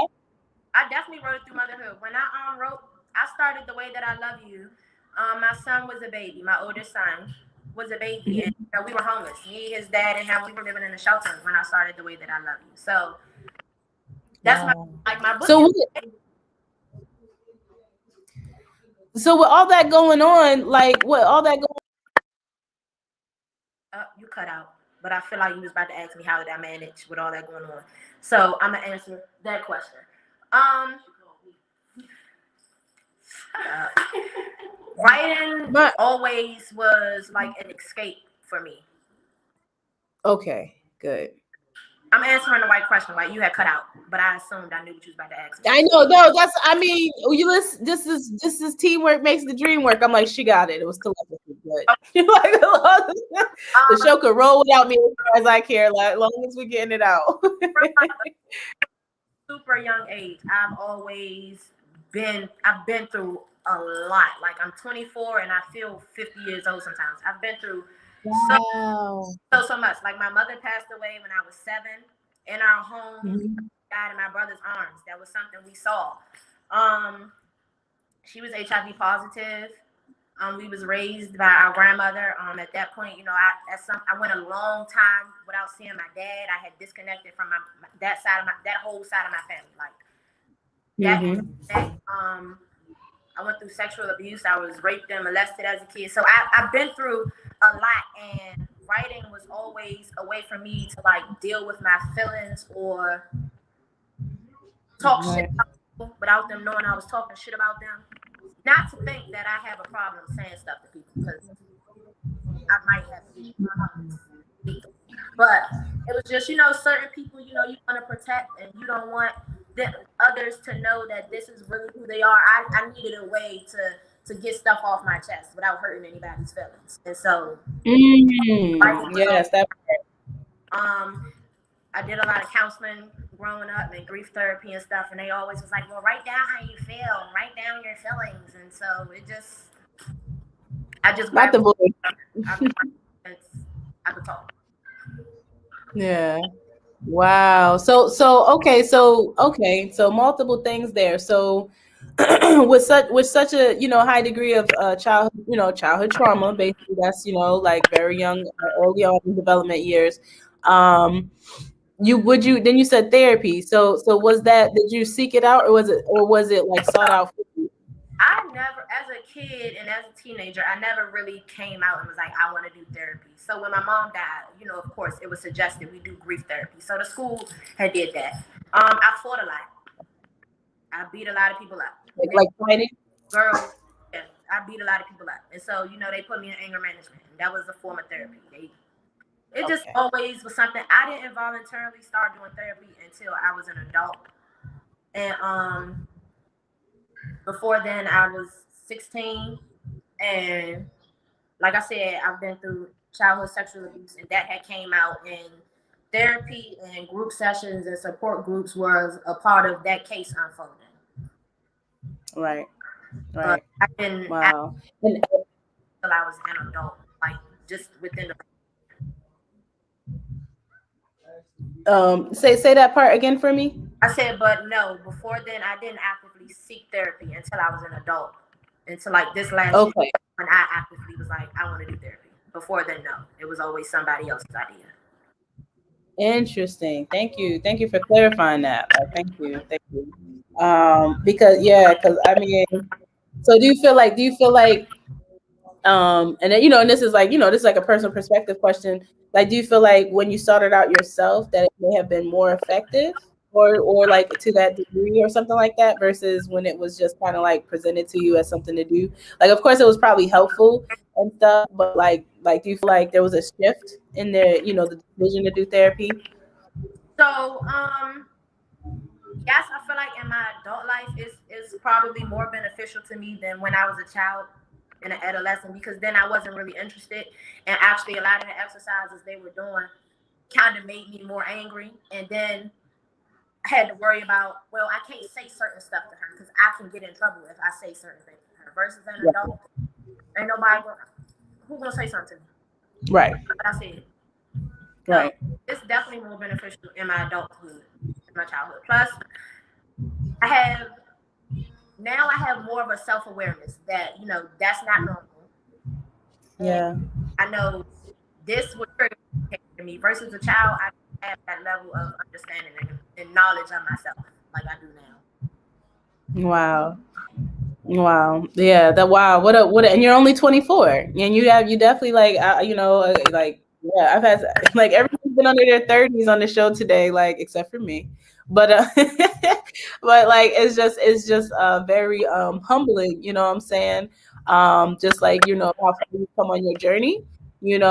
I definitely wrote it through motherhood. When I started The Way That I Love You. My son was a baby. My oldest son was a baby, and we were homeless. Me, his dad, and him. We were living in a shelter when I started The Way That I Love You. So that's my book. So with all that going on, You cut out, but I feel like you was about to ask me how did I manage with all that going on. So I'm gonna answer that question. Writing always was like an escape for me. Okay, good. I'm answering the right question, right? You had cut out, but I assumed I knew what you was about to ask me. I know, no, you listen. This is teamwork makes the dream work. I'm like, she got it. It was telepathy, good. The show could roll without me as far as I care, like, as long as we're getting it out. Super young age, I've been through a lot. Like, I'm 24 and I feel 50 years old sometimes. I've been through so much. Like, my mother passed away when I was 7 in our home. Died in my brother's arms. That was something we saw. She was HIV positive. We was raised by our grandmother. At that point, I went a long time without seeing my dad. I had disconnected from that whole side of my family. Like, I went through sexual abuse. I was raped and molested as a kid. So I've been through a lot, and writing was always a way for me to like deal with my feelings or talk shit about people without them knowing I was talking shit about them. Not to think that I have a problem saying stuff to people, because I might have, but it was just, certain people, you want to protect, and you don't want others to know that this is really who they are. I needed a way to get stuff off my chest without hurting anybody's feelings, and so yes, that. I did a lot of counseling growing up and grief therapy and stuff, and they always was like, well, write down how you feel, write down your feelings. And so I just not the voice. I could talk. Yeah. Wow. So multiple things there. So with such a high degree of childhood trauma, basically, that's like very young, early on in development years. Then you said therapy. So did you seek it out, or was it like sought out for you? I never, as a kid and as a teenager, I never really came out and was like, I want to do therapy. So when my mom died, of course, it was suggested we do grief therapy. So the school had did that. I fought a lot. I beat a lot of people up. Like fighting? Girls, yeah, I beat a lot of people up. And so, they put me in anger management. And that was a form of therapy. It just always was something. I didn't involuntarily start doing therapy until I was an adult. And before then, I was 16. And like I said, I've been through childhood sexual abuse, and that had came out in therapy, and group sessions and support groups was a part of that case unfolding. Right. I didn't until I was an adult, like just within the. Say that part again for me. I said, but no, before then, I didn't actively seek therapy until I was an adult. Until like this last year, Okay. when I actively was like, I want to do therapy. Before then, no, it was always somebody else's idea. Interesting. Thank you. Thank you for clarifying that. Thank you. Thank you. Because I mean, so do you feel like and then, and this is like, this is like a personal perspective question. Like, do you feel like when you started out yourself that it may have been more effective or like to that degree or something like that versus when it was just kind of like presented to you as something to do? Like, of course it was probably helpful and stuff, but like do you feel like there was a shift in the decision to do therapy? So, yes, I feel like in my adult life is probably more beneficial to me than when I was a child and an adolescent, because then I wasn't really interested, and actually a lot of the exercises they were doing kind of made me more angry, and then I had to worry about, well, I can't say certain stuff to her because I can get in trouble if I say certain things to her. Versus an adult, ain't nobody who gonna say something to me. Right. But I said, Right. it's definitely more beneficial in my adulthood, in my childhood. Plus, I have more of a self-awareness that, that's not normal. Yeah. I know this would trigger me. Versus a child, I have that level of understanding and knowledge of myself like I do now. Wow. Wow. Yeah. Wow. And you're only 24, and you definitely like, yeah, I've had like everyone's been under their 30s on the show today, like except for me, but but like it's just very humbling, you know what I'm saying? Just like, how far you come on your journey, and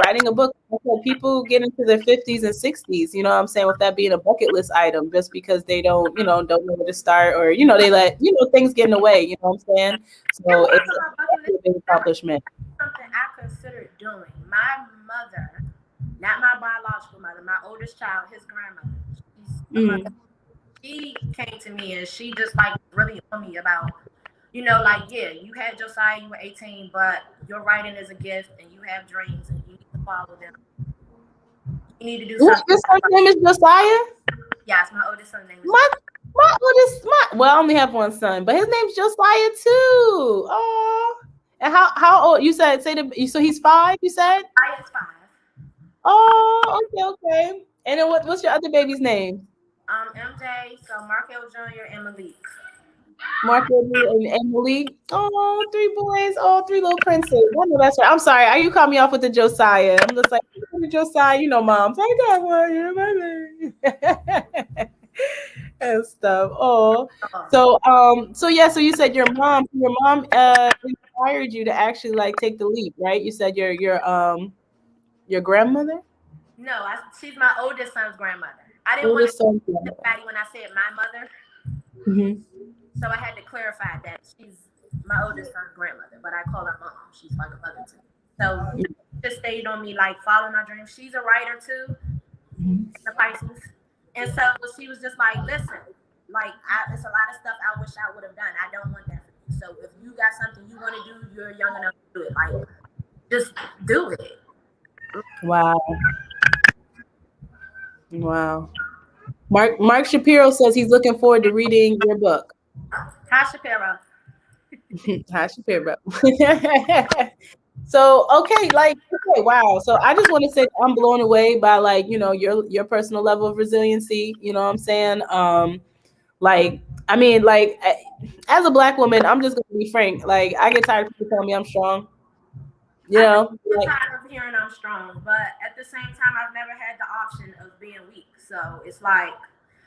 writing a book. I said people get into their 50s and 60s, you know what I'm saying, with that being a bucket list item just because they don't know where to start, or they let things get in the way, you know what I'm saying? So it's a big accomplishment. Something I considered doing. My mother, not my biological mother, my oldest child, his grandmother, she came to me and she just like really on me about, like, yeah, you had Josiah, you were 18, but your writing is a gift and you have dreams and you need to follow them. You need to do something. Your son's name is Josiah? Yes, my oldest son's name is my oldest. Well, I only have one son, but his name's Josiah too. Oh, and how old? You said so he's 5. You said? Josiah is 5. Oh, okay. And then what's your other baby's name? MJ, so Markel Jr. and Malik. Marco and Malik. Oh, 3 boys. Oh, 3 little princes. I know that's right. I'm sorry. You called me off with the Josiah. I'm just like, Josiah, Mom. I got one. You're my baby. And stuff. Oh, so yeah. So you said your mom inspired you to actually like take the leap, right? You said your grandmother. No, she's my oldest son's grandmother. I didn't want to say when I said my mother. Mm-hmm. So I had to clarify that she's my oldest son's grandmother, but I call her mom. She's like a mother to me. So she just stayed on me, like following my dreams. She's a writer too, the Pisces. And so she was just like, listen, like it's a lot of stuff I wish I would have done. I don't want that for you. So if you got something you want to do, you're young enough to do it. Like, just do it. Wow. Mark Shapiro says he's looking forward to reading your book. Hi, Shapiro. Hi, Shapiro. So wow. So I just want to say I'm blown away by like your personal level of resiliency. You know what I'm saying? As a Black woman, I'm just gonna be frank. Like, I get tired of people telling me I'm strong. I'm tired of hearing I'm strong, but at the same time, I've never had the option of being weak. So it's like,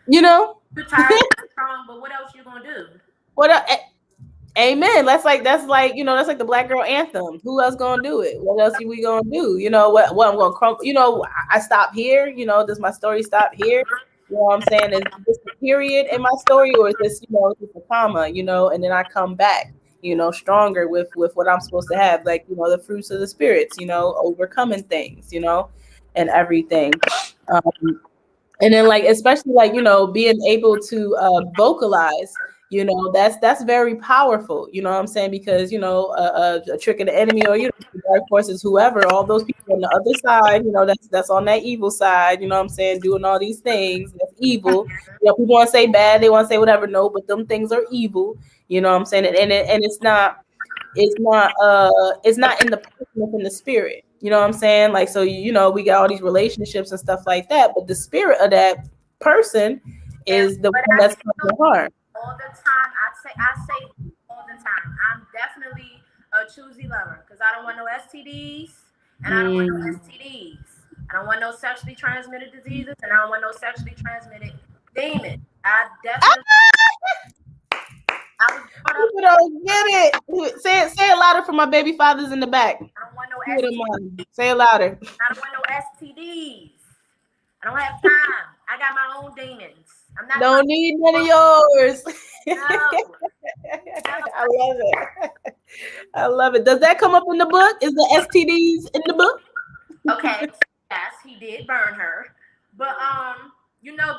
you're tired of being strong, but what else you gonna do? Amen. That's like the Black girl anthem. Who else gonna do it? What else are we gonna do? What I'm gonna crumble. I stop here. Does my story stop here? You know what I'm saying? Is this a period in my story, or is this just a comma? And then I come back, stronger with what I'm supposed to have, like the fruits of the spirits, overcoming things, and everything. And then especially being able to vocalize You know, that's very powerful. You know what I'm saying? Because a trick of the enemy, or dark forces, whoever, all those people on the other side, that's on that evil side. You know what I'm saying? Doing all these things that's evil. People want to say bad, they want to say whatever. No, but them things are evil. You know what I'm saying? And it's not. It's not in the person, it's in the spirit. You know what I'm saying? Like, so we got all these relationships and stuff like that, but the spirit of that person is the one that's causing harm. All the time, I say all the time, I'm definitely a choosy lover because I don't want no STDs and I don't want no STDs. I don't want no sexually transmitted diseases and I don't want no sexually transmitted demons. I definitely. People don't get it. Say it louder for my baby fathers in the back. I don't want no STDs. Say it louder. I don't want no STDs. I don't have time. I got my own demons. I'm not. Don't need none of yours. No. I love it. I love it. Does that come up in the book? Is the STDs in the book? Okay. Yes, he did burn her, but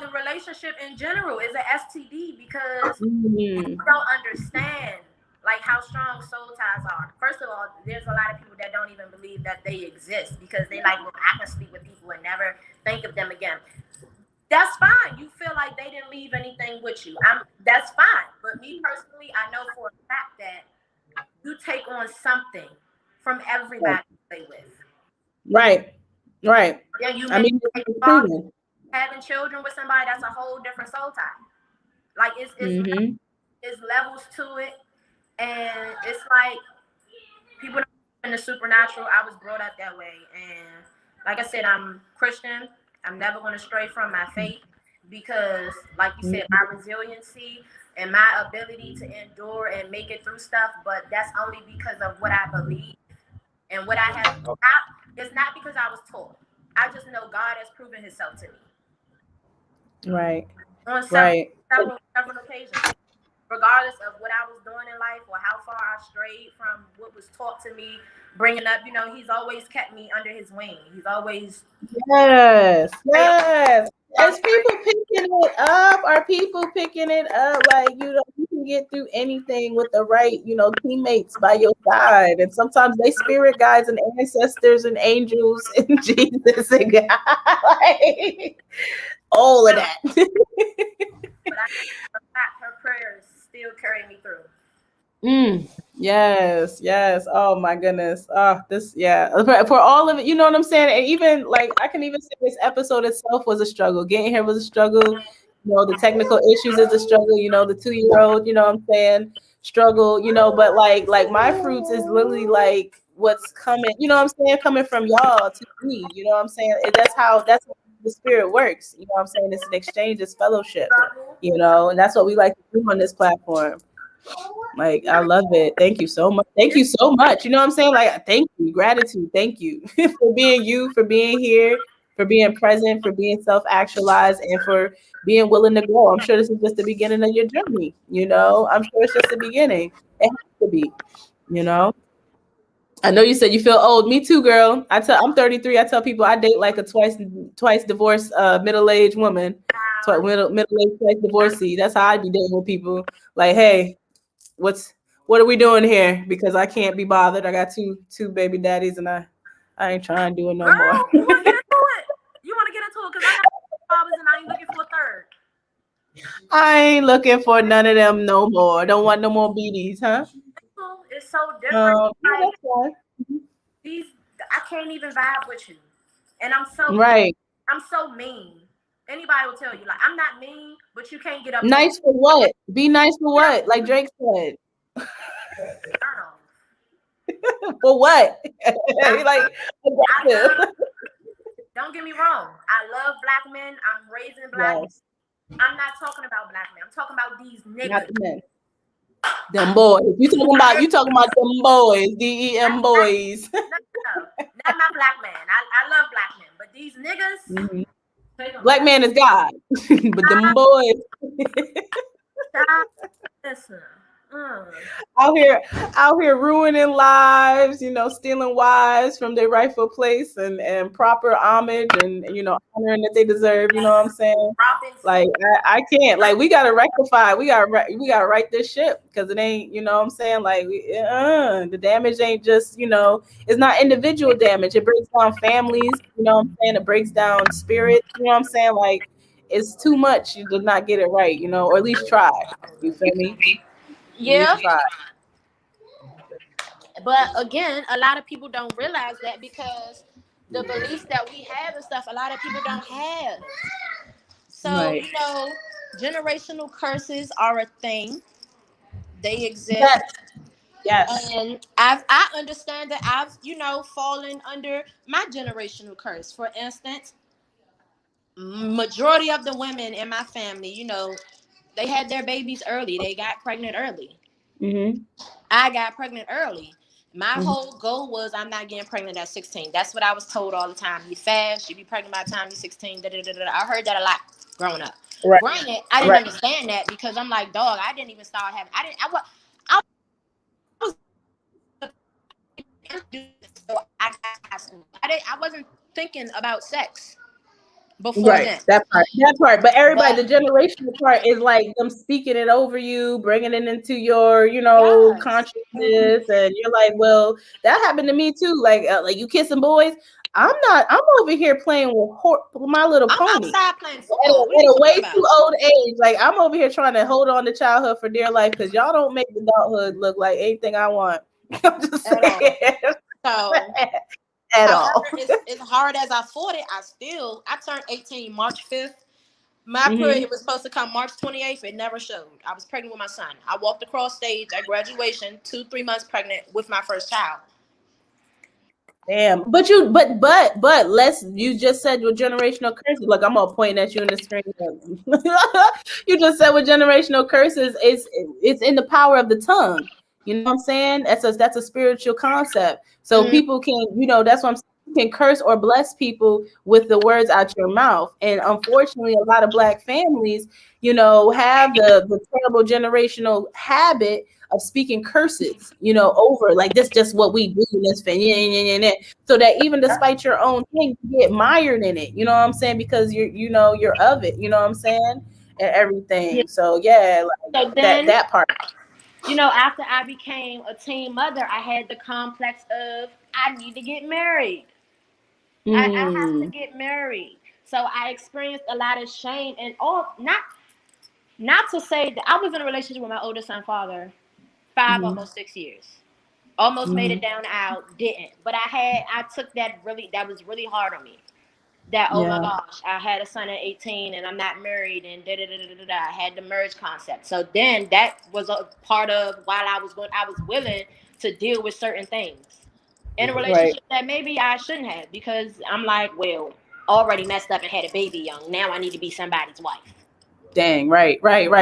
the relationship in general is an STD because you don't understand like how strong soul ties are. First of all, there's a lot of people that don't even believe that they exist because they like, well, I can sleep with people and never think of them again. That's fine. You feel like they didn't leave anything with you. That's fine. But me personally, I know for a fact that you take on something from everybody you play with. Right. Yeah, having children with somebody, that's a whole different soul tie. Like it's levels to it, and it's like people in the supernatural. I was brought up that way, and like I said, I'm Christian. I'm never going to stray from my faith because, like you said, my resiliency and my ability to endure and make it through stuff, but that's only because of what I believe and what I have. It's not because I was taught. I just know God has proven himself to me. Right. On several occasions. Regardless of what I was doing in life or how far I strayed from what was taught to me bringing up, he's always kept me under his wing. He's always. Yes. As people picking it up, are people picking it up? Like, you can get through anything with the right, teammates by your side. And sometimes they spirit guides and ancestors and angels and Jesus and God. Like, all of that. But her prayers still carry me through. Yes. Oh my goodness. For all of it, you know what I'm saying? And even like I can even say this episode itself was a struggle. Getting here was a struggle. The technical issues is a struggle, the 2-year-old, you know what I'm saying, struggle, but like my fruits is literally like what's coming, you know what I'm saying, coming from y'all to me, you know what I'm saying? That's how the spirit works, you know what I'm saying? It's an exchange, it's fellowship, and that's what we like to do on this platform. Like, I love it. Thank you so much. You know what I'm saying? Like, thank you. Gratitude. Thank you for being you, for being here, for being present, for being self-actualized, and for being willing to grow. I'm sure this is just the beginning of your journey. I'm sure it's just the beginning. It has to be, I know you said you feel old. Me too, girl. I'm 33. I tell people I date like a twice divorced middle-aged woman. Middle-aged twice divorcee. That's how I be dating with people. Like, hey, what are we doing here? Because I can't be bothered. I got two baby daddies, and I ain't trying to do it no more. You want to get into it? Because I got fathers, and I ain't looking for a third. I ain't looking for none of them no more. I don't want no more BDs, huh? It's so different. That's I can't even vibe with you, and I'm so right. I'm so mean. Anybody will tell you, like, I'm not mean, but you can't get up. Nice for what? Be nice for what? Like Drake said. For what? Like, don't get me wrong. I love black men. I'm raising black men. I'm not talking about black men. I'm talking about these niggas. Not the men. Them boys. You talking about them boys, DEM boys. No, not my black man. I love black men, but these niggas. Mm-hmm. Black man is God, but them boys. Listen. out here ruining lives, you know, stealing wives from their rightful place and proper homage and, you know, honoring that they deserve. You know what I'm saying? Like I can't. Like we gotta rectify. We gotta right this ship because it ain't. You know what I'm saying? Like the damage ain't just, you know, it's not individual damage. It breaks down families. You know what I'm saying? It breaks down spirits. You know what I'm saying? Like it's too much. You did not get it right. You know, or at least try. You feel me? Yeah. But again, a lot of people don't realize that because the beliefs that we have and stuff, a lot of people don't have. So, Right. you know, generational curses are a thing. They exist. Yes. And I understand that I've, you know, fallen under my generational curse. For instance, majority of the women in my family, you know, they had their babies early. They got pregnant early. Mm-hmm. I got pregnant early. My Mm-hmm. whole goal was I'm not getting pregnant at 16. That's what I was told all the time. You fast, you be pregnant by the time you're 16. Da, da, da, da. I heard that a lot growing up. Right. Granted, I didn't understand that because I'm like, dog, I didn't even start having. I was so I got high school. I wasn't thinking about sex before then. That part. But everybody, the generational part is like them speaking it over you, bringing it into your, you know, consciousness, and you're like, well, that happened to me too. Like you kissing boys. I'm over here playing with My Little Pony. Outside playing At football. a way too old age. Like I'm over here trying to hold on to childhood for dear life because y'all don't make adulthood look like anything I want. I'm just saying. So at all. As hard as I fought it, I turned 18 March 5th. My period was supposed to come March 28th. It never showed. I was pregnant with my son. I walked across stage at graduation, 2-3 months pregnant with my first child. Damn. But you just said with generational curses. Look, I'm gonna point at you in the screen. You just said with generational curses, it's in the power of the tongue. You know what I'm saying? That's a spiritual concept. So people can, you know, that's what I'm saying. You can curse or bless people with the words out your mouth. And unfortunately, a lot of Black families, you know, have the terrible generational habit of speaking curses, you know, over like this, just what we do in this thing, so that even despite your own thing, you get mired in it. You know what I'm saying? Because you're of it. You know what I'm saying? And everything. Yeah. So yeah, like so then, that part. You know, after I became a teen mother, I had the complex of I need to get married. I have to get married. So I experienced a lot of shame and all. Not to say that I was in a relationship with my oldest son father almost 6 years. Almost made it down the aisle, didn't. But I took that was really hard on me. That, oh my gosh, I had a son at 18 and I'm not married and I had the marriage concept. So then that was a part of while I was willing to deal with certain things in a relationship that maybe I shouldn't have, because I'm like, well, already messed up and had a baby young. Now I need to be somebody's wife. Dang, right.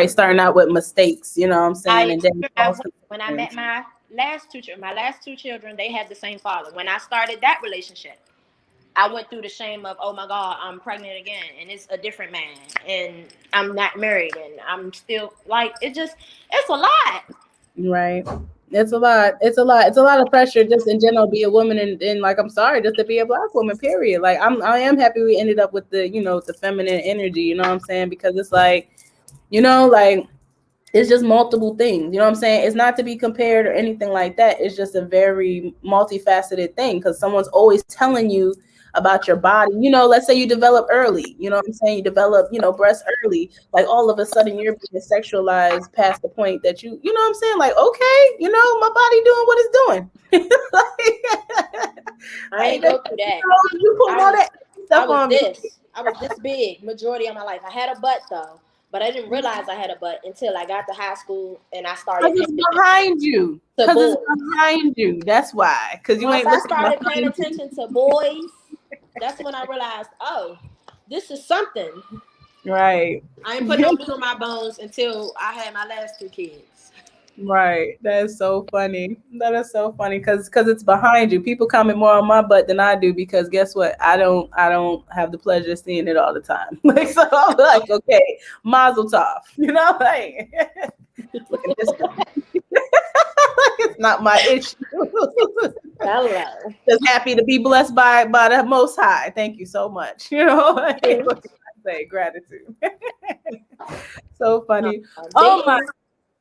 Starting out with mistakes, you know what I'm saying? And then when I met my last two children, they had the same father. When I started that relationship, I went through the shame of, oh my God, I'm pregnant again, and it's a different man, and I'm not married, and I'm still like, it's a lot. Right. It's a lot. It's a lot of pressure just in general, be a woman and like, I'm sorry, just to be a Black woman, period. Like I am happy we ended up with the, you know, the feminine energy, you know what I'm saying? Because it's like, you know, like it's just multiple things, you know what I'm saying? It's not to be compared or anything like that. It's just a very multifaceted thing because someone's always telling you about your body. You know, let's say you develop early, you know what I'm saying? You develop, you know, breasts early. Like all of a sudden you're being sexualized past the point that you know what I'm saying? Like, okay, you know, my body doing what it's doing. I ain't go through that. You pulled all that stuff on me. I was this big majority of my life. I had a butt though. But I didn't realize I had a butt until I got to high school and I started. Because it's behind you. Because it's behind you. That's why. Because you ain't looking. I started paying attention to boys. That's when I realized, oh, this is something. Right. I ain't put no meat on my bones until I had my last 2 kids. Right. That is so funny. That is so funny because it's behind you. People comment more on my butt than I do because guess what? I don't have the pleasure of seeing it all the time. Like, so I'm like, okay, mazel tov. You know, like Look at this girl. It's not my issue. Hello. Just happy to be blessed by the Most High. Thank you so much. You know, what can I say? Gratitude. So funny. Oh my.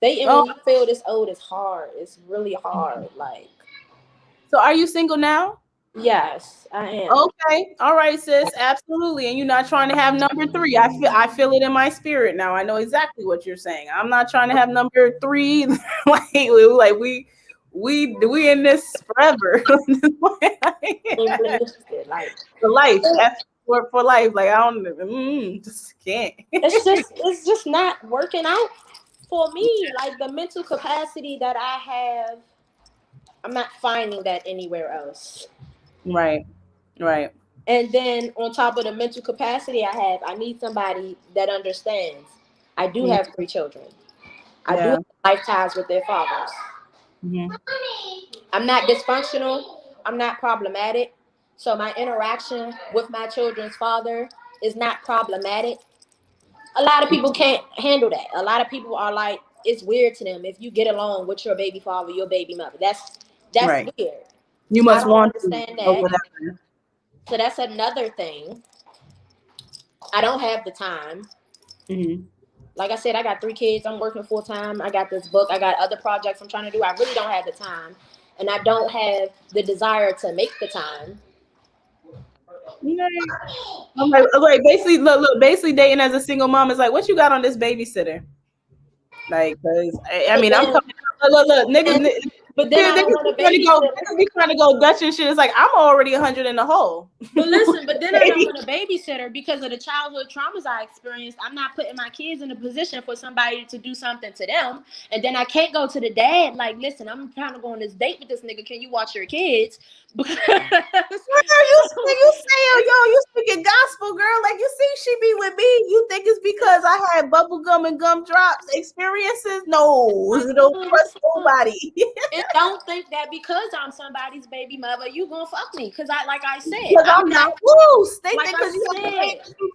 Dating when you feel this old is hard. It's really hard. Like. So are you single now? Yes, I am. Okay. All right, sis. Absolutely. And you're not trying to have number 3. I feel it in my spirit now. I know exactly what you're saying. I'm not trying to have number 3. like we in this forever. For life. That's for life. Like I don't just can't. It's just not working out for me. Like the mental capacity that I have, I'm not finding that anywhere else. Right. And then on top of the mental capacity I have, I need somebody that understands. I do have 3 children. I do have life ties with their fathers. Mm-hmm. I'm not dysfunctional. I'm not problematic. So my interaction with my children's father is not problematic. A lot of people can't handle that. A lot of people are like, it's weird to them if you get along with your baby father, your baby mother. That's right. Weird. You must want to understand that. So that's another thing. I don't have the time. Mm-hmm. Like I said, I got 3 kids. I'm working full time. I got this book. I got other projects I'm trying to do. I really don't have the time. And I don't have the desire to make the time. I'm like basically, look, basically dating as a single mom is like, what you got on this babysitter? Like, cause I mean, I'm coming. Look, niggas. But then niggas be trying to go Dutch and shit. It's like I'm already 100 in the hole. But listen, but then I don't want a babysitter because of the childhood traumas I experienced. I'm not putting my kids in a position for somebody to do something to them, and then I can't go to the dad like, listen, I'm trying to go on this date with this nigga. Can you watch your kids? Because you saying, you speaking gospel, girl. Like you see, she be with me. You think it's because I had bubble gum and gumdrops experiences? No, don't trust nobody. And don't think that because I'm somebody's baby mother, you gonna fuck me. Cause like I said, because I'm not loose. They think because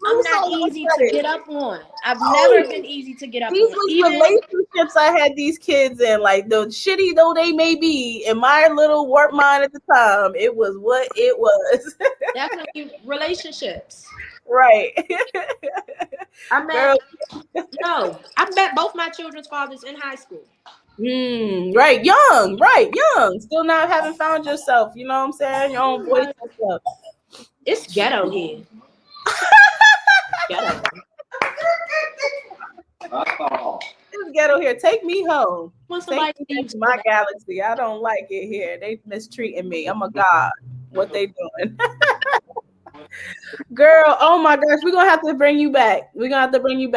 I'm not easy to get up on. I've never been easy to get up these on. These relationships I had these kids in, like the shitty though they may be, in my little warped mind at the time, it was what it was. Definitely relationships. Right. I met both my children's fathers in high school. Right, young. Still not having found yourself. You know what I'm saying? Your own voice and stuff. It's ghetto here. Ghetto. It's ghetto here. Take me home. Take me to my galaxy. I don't like it here. They mistreating me. I'm a god. What they doing? Girl, oh my gosh, we're gonna have to bring you back. Definitely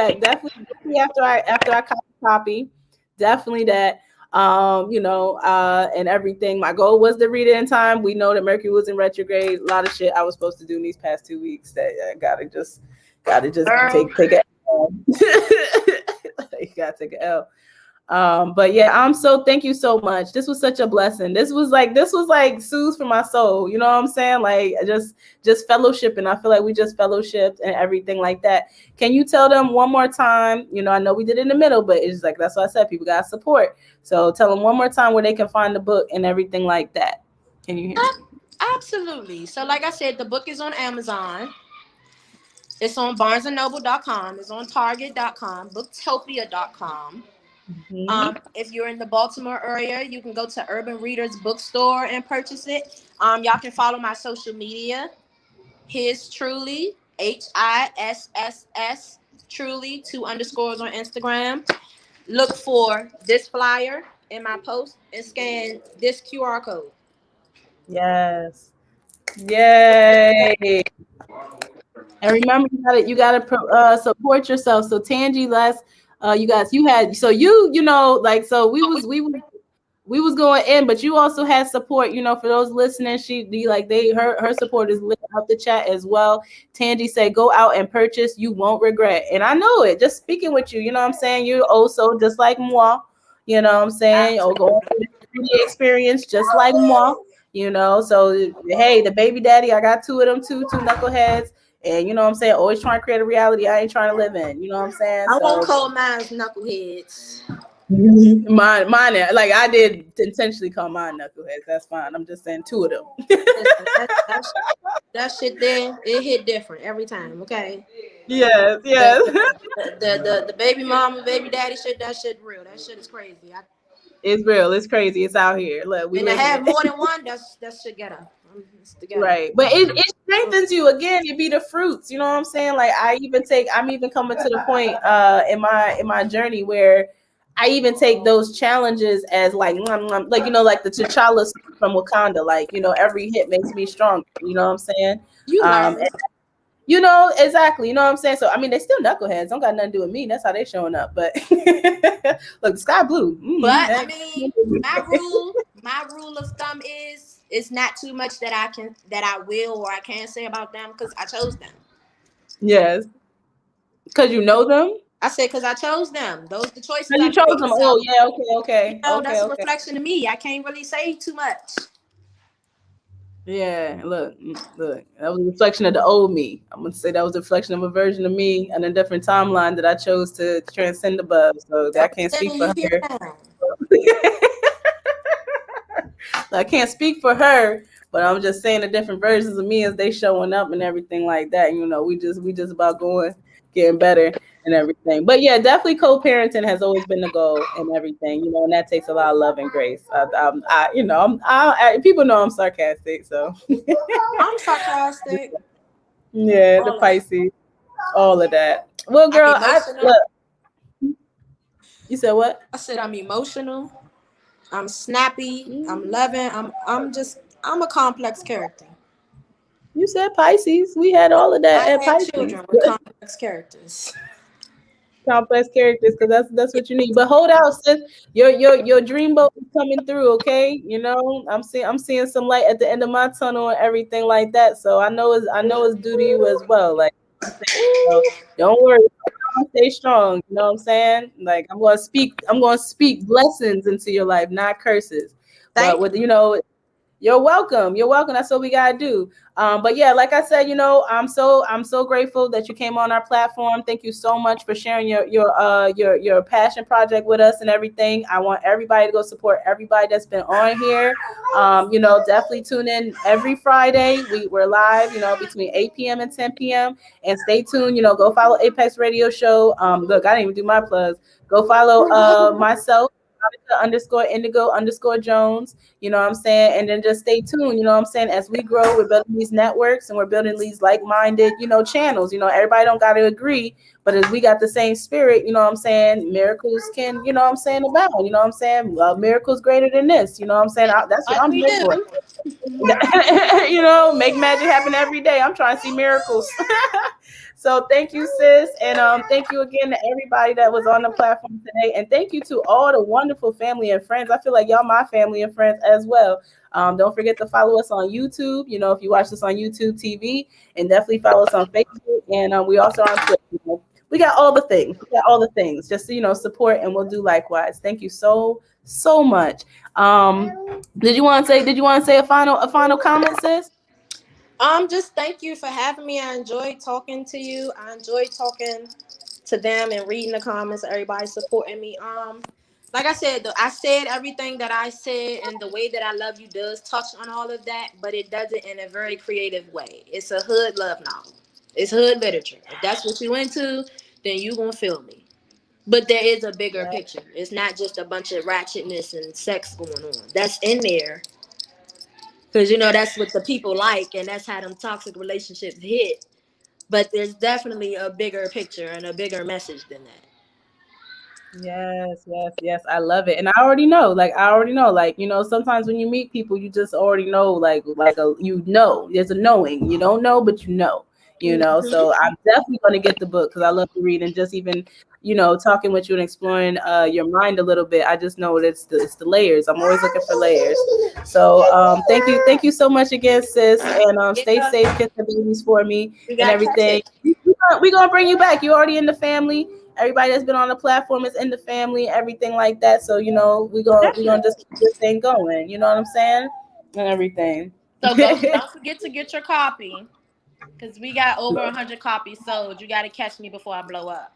after I copy. Definitely that. And everything. My goal was to read it in time. We know that Mercury was in retrograde. A lot of shit I was supposed to do in these past 2 weeks that I gotta just take it. You gotta take an L. But yeah, thank you so much. This was such a blessing. This was like soothes for my soul. You know what I'm saying? Like just fellowship, and I feel like we just fellowshipped and everything like that. Can you tell them one more time? You know, I know we did it in the middle, but it's like that's what I said. People got support. So tell them one more time where they can find the book and everything like that. Can you hear me? Absolutely. So like I said, the book is on Amazon. It's on barnesandnoble.com. It's on target.com, booktopia.com. Mm-hmm. If you're in the Baltimore area, you can go to Urban Readers Bookstore and purchase it. Y'all can follow my social media. His Truly, HISSS Truly, 2 underscores on Instagram. Look for this flyer in my post and scan this QR code. Yes. Yay. And remember, you gotta support yourself. So Tangi, we was going in, but you also had support. You know, for those listening, her support is lit up the chat as well. Tangi said, "Go out and purchase. You won't regret." And I know it. Just speaking with you, you know what I'm saying. You're also just like moi. You know what I'm saying. Or go through the experience just like moi. You know. So hey, the baby daddy, I got 2 of them too, 2 knuckleheads. And you know what I'm saying? Always trying to create a reality I ain't trying to live in. You know what I'm saying? I won't call mine knuckleheads. Mine, like I did intentionally call mine knuckleheads. That's fine. I'm just saying two of them. Listen, that shit there, it hit different every time. Okay, Yes, the yes. the baby mama, baby daddy shit, that shit real. That shit is crazy. It's real. It's crazy. It's out here. Look, we And to living have it. more than one, that shit ghetto. It's the ghetto. Right. But it strengthens you again. It be the fruits. You know what I'm saying? Like I'm even coming to the point in my journey where I even take those challenges as like like like the T'Challa from Wakanda. Like, every hit makes me stronger. You know what I'm saying? You learn. Exactly. You know what I'm saying? So I mean they still knuckleheads. Don't got nothing to do with me. That's how they showing up. But look, the sky blue. But I mean, my rule of thumb is it's not too much that I will or I can say about them because I chose them. Yes. Because you know them? I said because I chose them. Those the choices No, I you chose made. them. So Oh, yeah. Okay. that's a Okay. reflection of me. I can't really say too much. Yeah, look. That was a reflection of the old me. I'm gonna say that was a reflection of a version of me and a different timeline that I chose to transcend above. So I'm that can't speak sending for you here her. now. I can't speak for her, but I'm just saying the different versions of me as they showing up and everything like that. We just about getting better and everything. But yeah, definitely co-parenting has always been the goal and everything. And that takes a lot of love and grace. People know I'm sarcastic, so I'm sarcastic. yeah, the All of it. Pisces, all of that. Well, I'm girl, emotional. look. You said what? I said I'm emotional. I'm snappy. I'm loving. I'm a complex character. You said Pisces. We had all of that I at have Pisces. children with complex characters. Complex characters, because that's what you need. But hold out, sis. Your dreamboat is coming through. Okay, I'm seeing some light at the end of my tunnel and everything like that. So I know it's due to you as well. Like, so don't worry. I'm gonna stay strong. You know what I'm saying? Like, I'm gonna speak blessings into your life, not curses. But Thank with you're welcome. You're welcome. That's what we gotta do. But yeah, like I said, I'm so grateful that you came on our platform. Thank you so much for sharing your passion project with us and everything. I want everybody to go support everybody that's been on here. Definitely tune in every Friday. We're live, between 8 p.m. and 10 p.m. And stay tuned. Go follow Apex Radio Show. Look, I didn't even do my plugs. Go follow myself. _Indigo_Jones, you know what I'm saying? And then just stay tuned, you know what I'm saying? As we grow, we're building these networks and we're building these like-minded, channels. Everybody don't got to agree, but as we got the same spirit, you know what I'm saying? Miracles can, you know what I'm saying, abound, you know what I'm saying? Miracles greater than this, you know what I'm saying? That's what like I'm we here for. do. Make magic happen every day. I'm trying to see miracles. So thank you, sis, and thank you again to everybody that was on the platform today, and thank you to all the wonderful family and friends. I feel like y'all my family and friends as well. Don't forget to follow us on YouTube. If you watch this on YouTube TV, and definitely follow us on Facebook, and we also on Twitter. We got all the things. We got all the things. Just support, and we'll do likewise. Thank you so much. Did you want to say a final comment, sis? Just thank you for having me. I enjoyed talking to you. I enjoyed talking to them and reading the comments. Everybody supporting me. Like I said, I said everything that I said, and the way that I love you does touch on all of that, but it does it in a very creative way. It's a hood love novel. It's hood literature. If that's what you into, then you gonna feel me. But there is a bigger picture. It's not just a bunch of ratchetness and sex going on. That's in there because that's what the people like, and that's how them toxic relationships hit. But there's definitely a bigger picture and a bigger message than that. Yes. I love it. And I already know, sometimes when you meet people, you just already know, there's a knowing. You don't know, but so I'm definitely going to get the book because I love to read, and just even, talking with you and exploring your mind a little bit. I just know it's the layers. I'm always looking for layers. So thank you so much again, sis. And stay safe, kiss the babies for me We and got to catch everything. it. We're going to bring you back. You're already in the family. Everybody that's been on the platform is in the family, everything like that. So we're gonna just keep this thing going. You know what I'm saying? And everything. So don't forget to get your copy because we got over 100 copies sold. You got to catch me before I blow up.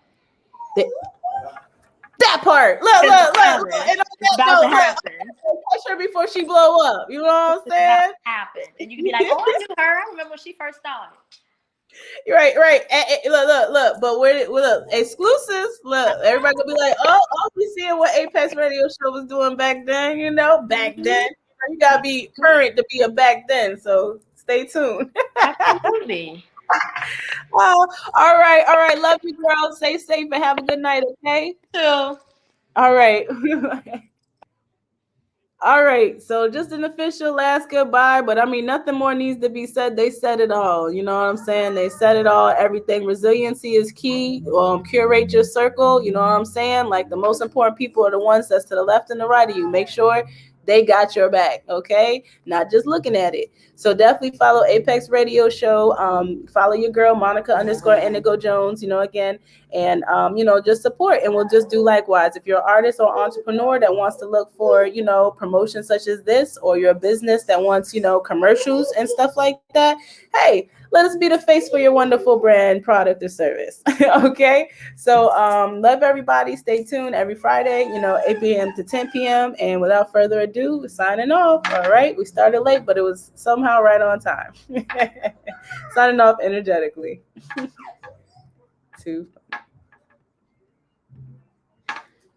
That part. Look. And It's about to happen. Catch her before she blow up. You know what I'm It's about saying? to happen. And you can be like, oh, I knew her. I remember when she first started. Right. Look. But look, exclusives. Look, everybody gonna be like, oh, we seeing what Apex Radio Show was doing back then. You know, back then. You gotta be current to be a back then. So stay tuned. Absolutely. All right. Love you, girls. Stay safe and have a good night. Okay. So. All right. All right, so just an official last goodbye, but I mean, nothing more needs to be said. They said it all. You know what I'm saying? They said it all. Everything. Resiliency is key. Curate your circle. You know what I'm saying? Like the most important people are the ones that's to the left and the right of you. Make sure they got your back, okay? Not just looking at it. So definitely follow Apex Radio Show. Follow your girl, Monica_Indigo Jones, you know, again. And, just support. And we'll just do likewise. If you're an artist or entrepreneur that wants to look for, promotions such as this, or you're a business that wants, commercials and stuff like that, hey, let us be the face for your wonderful brand, product, or service. Okay? So love everybody. Stay tuned every Friday, 8 p.m. to 10 p.m. And without further ado, signing off. All right? We started late, but it was somehow right on time. Signing off energetically. 2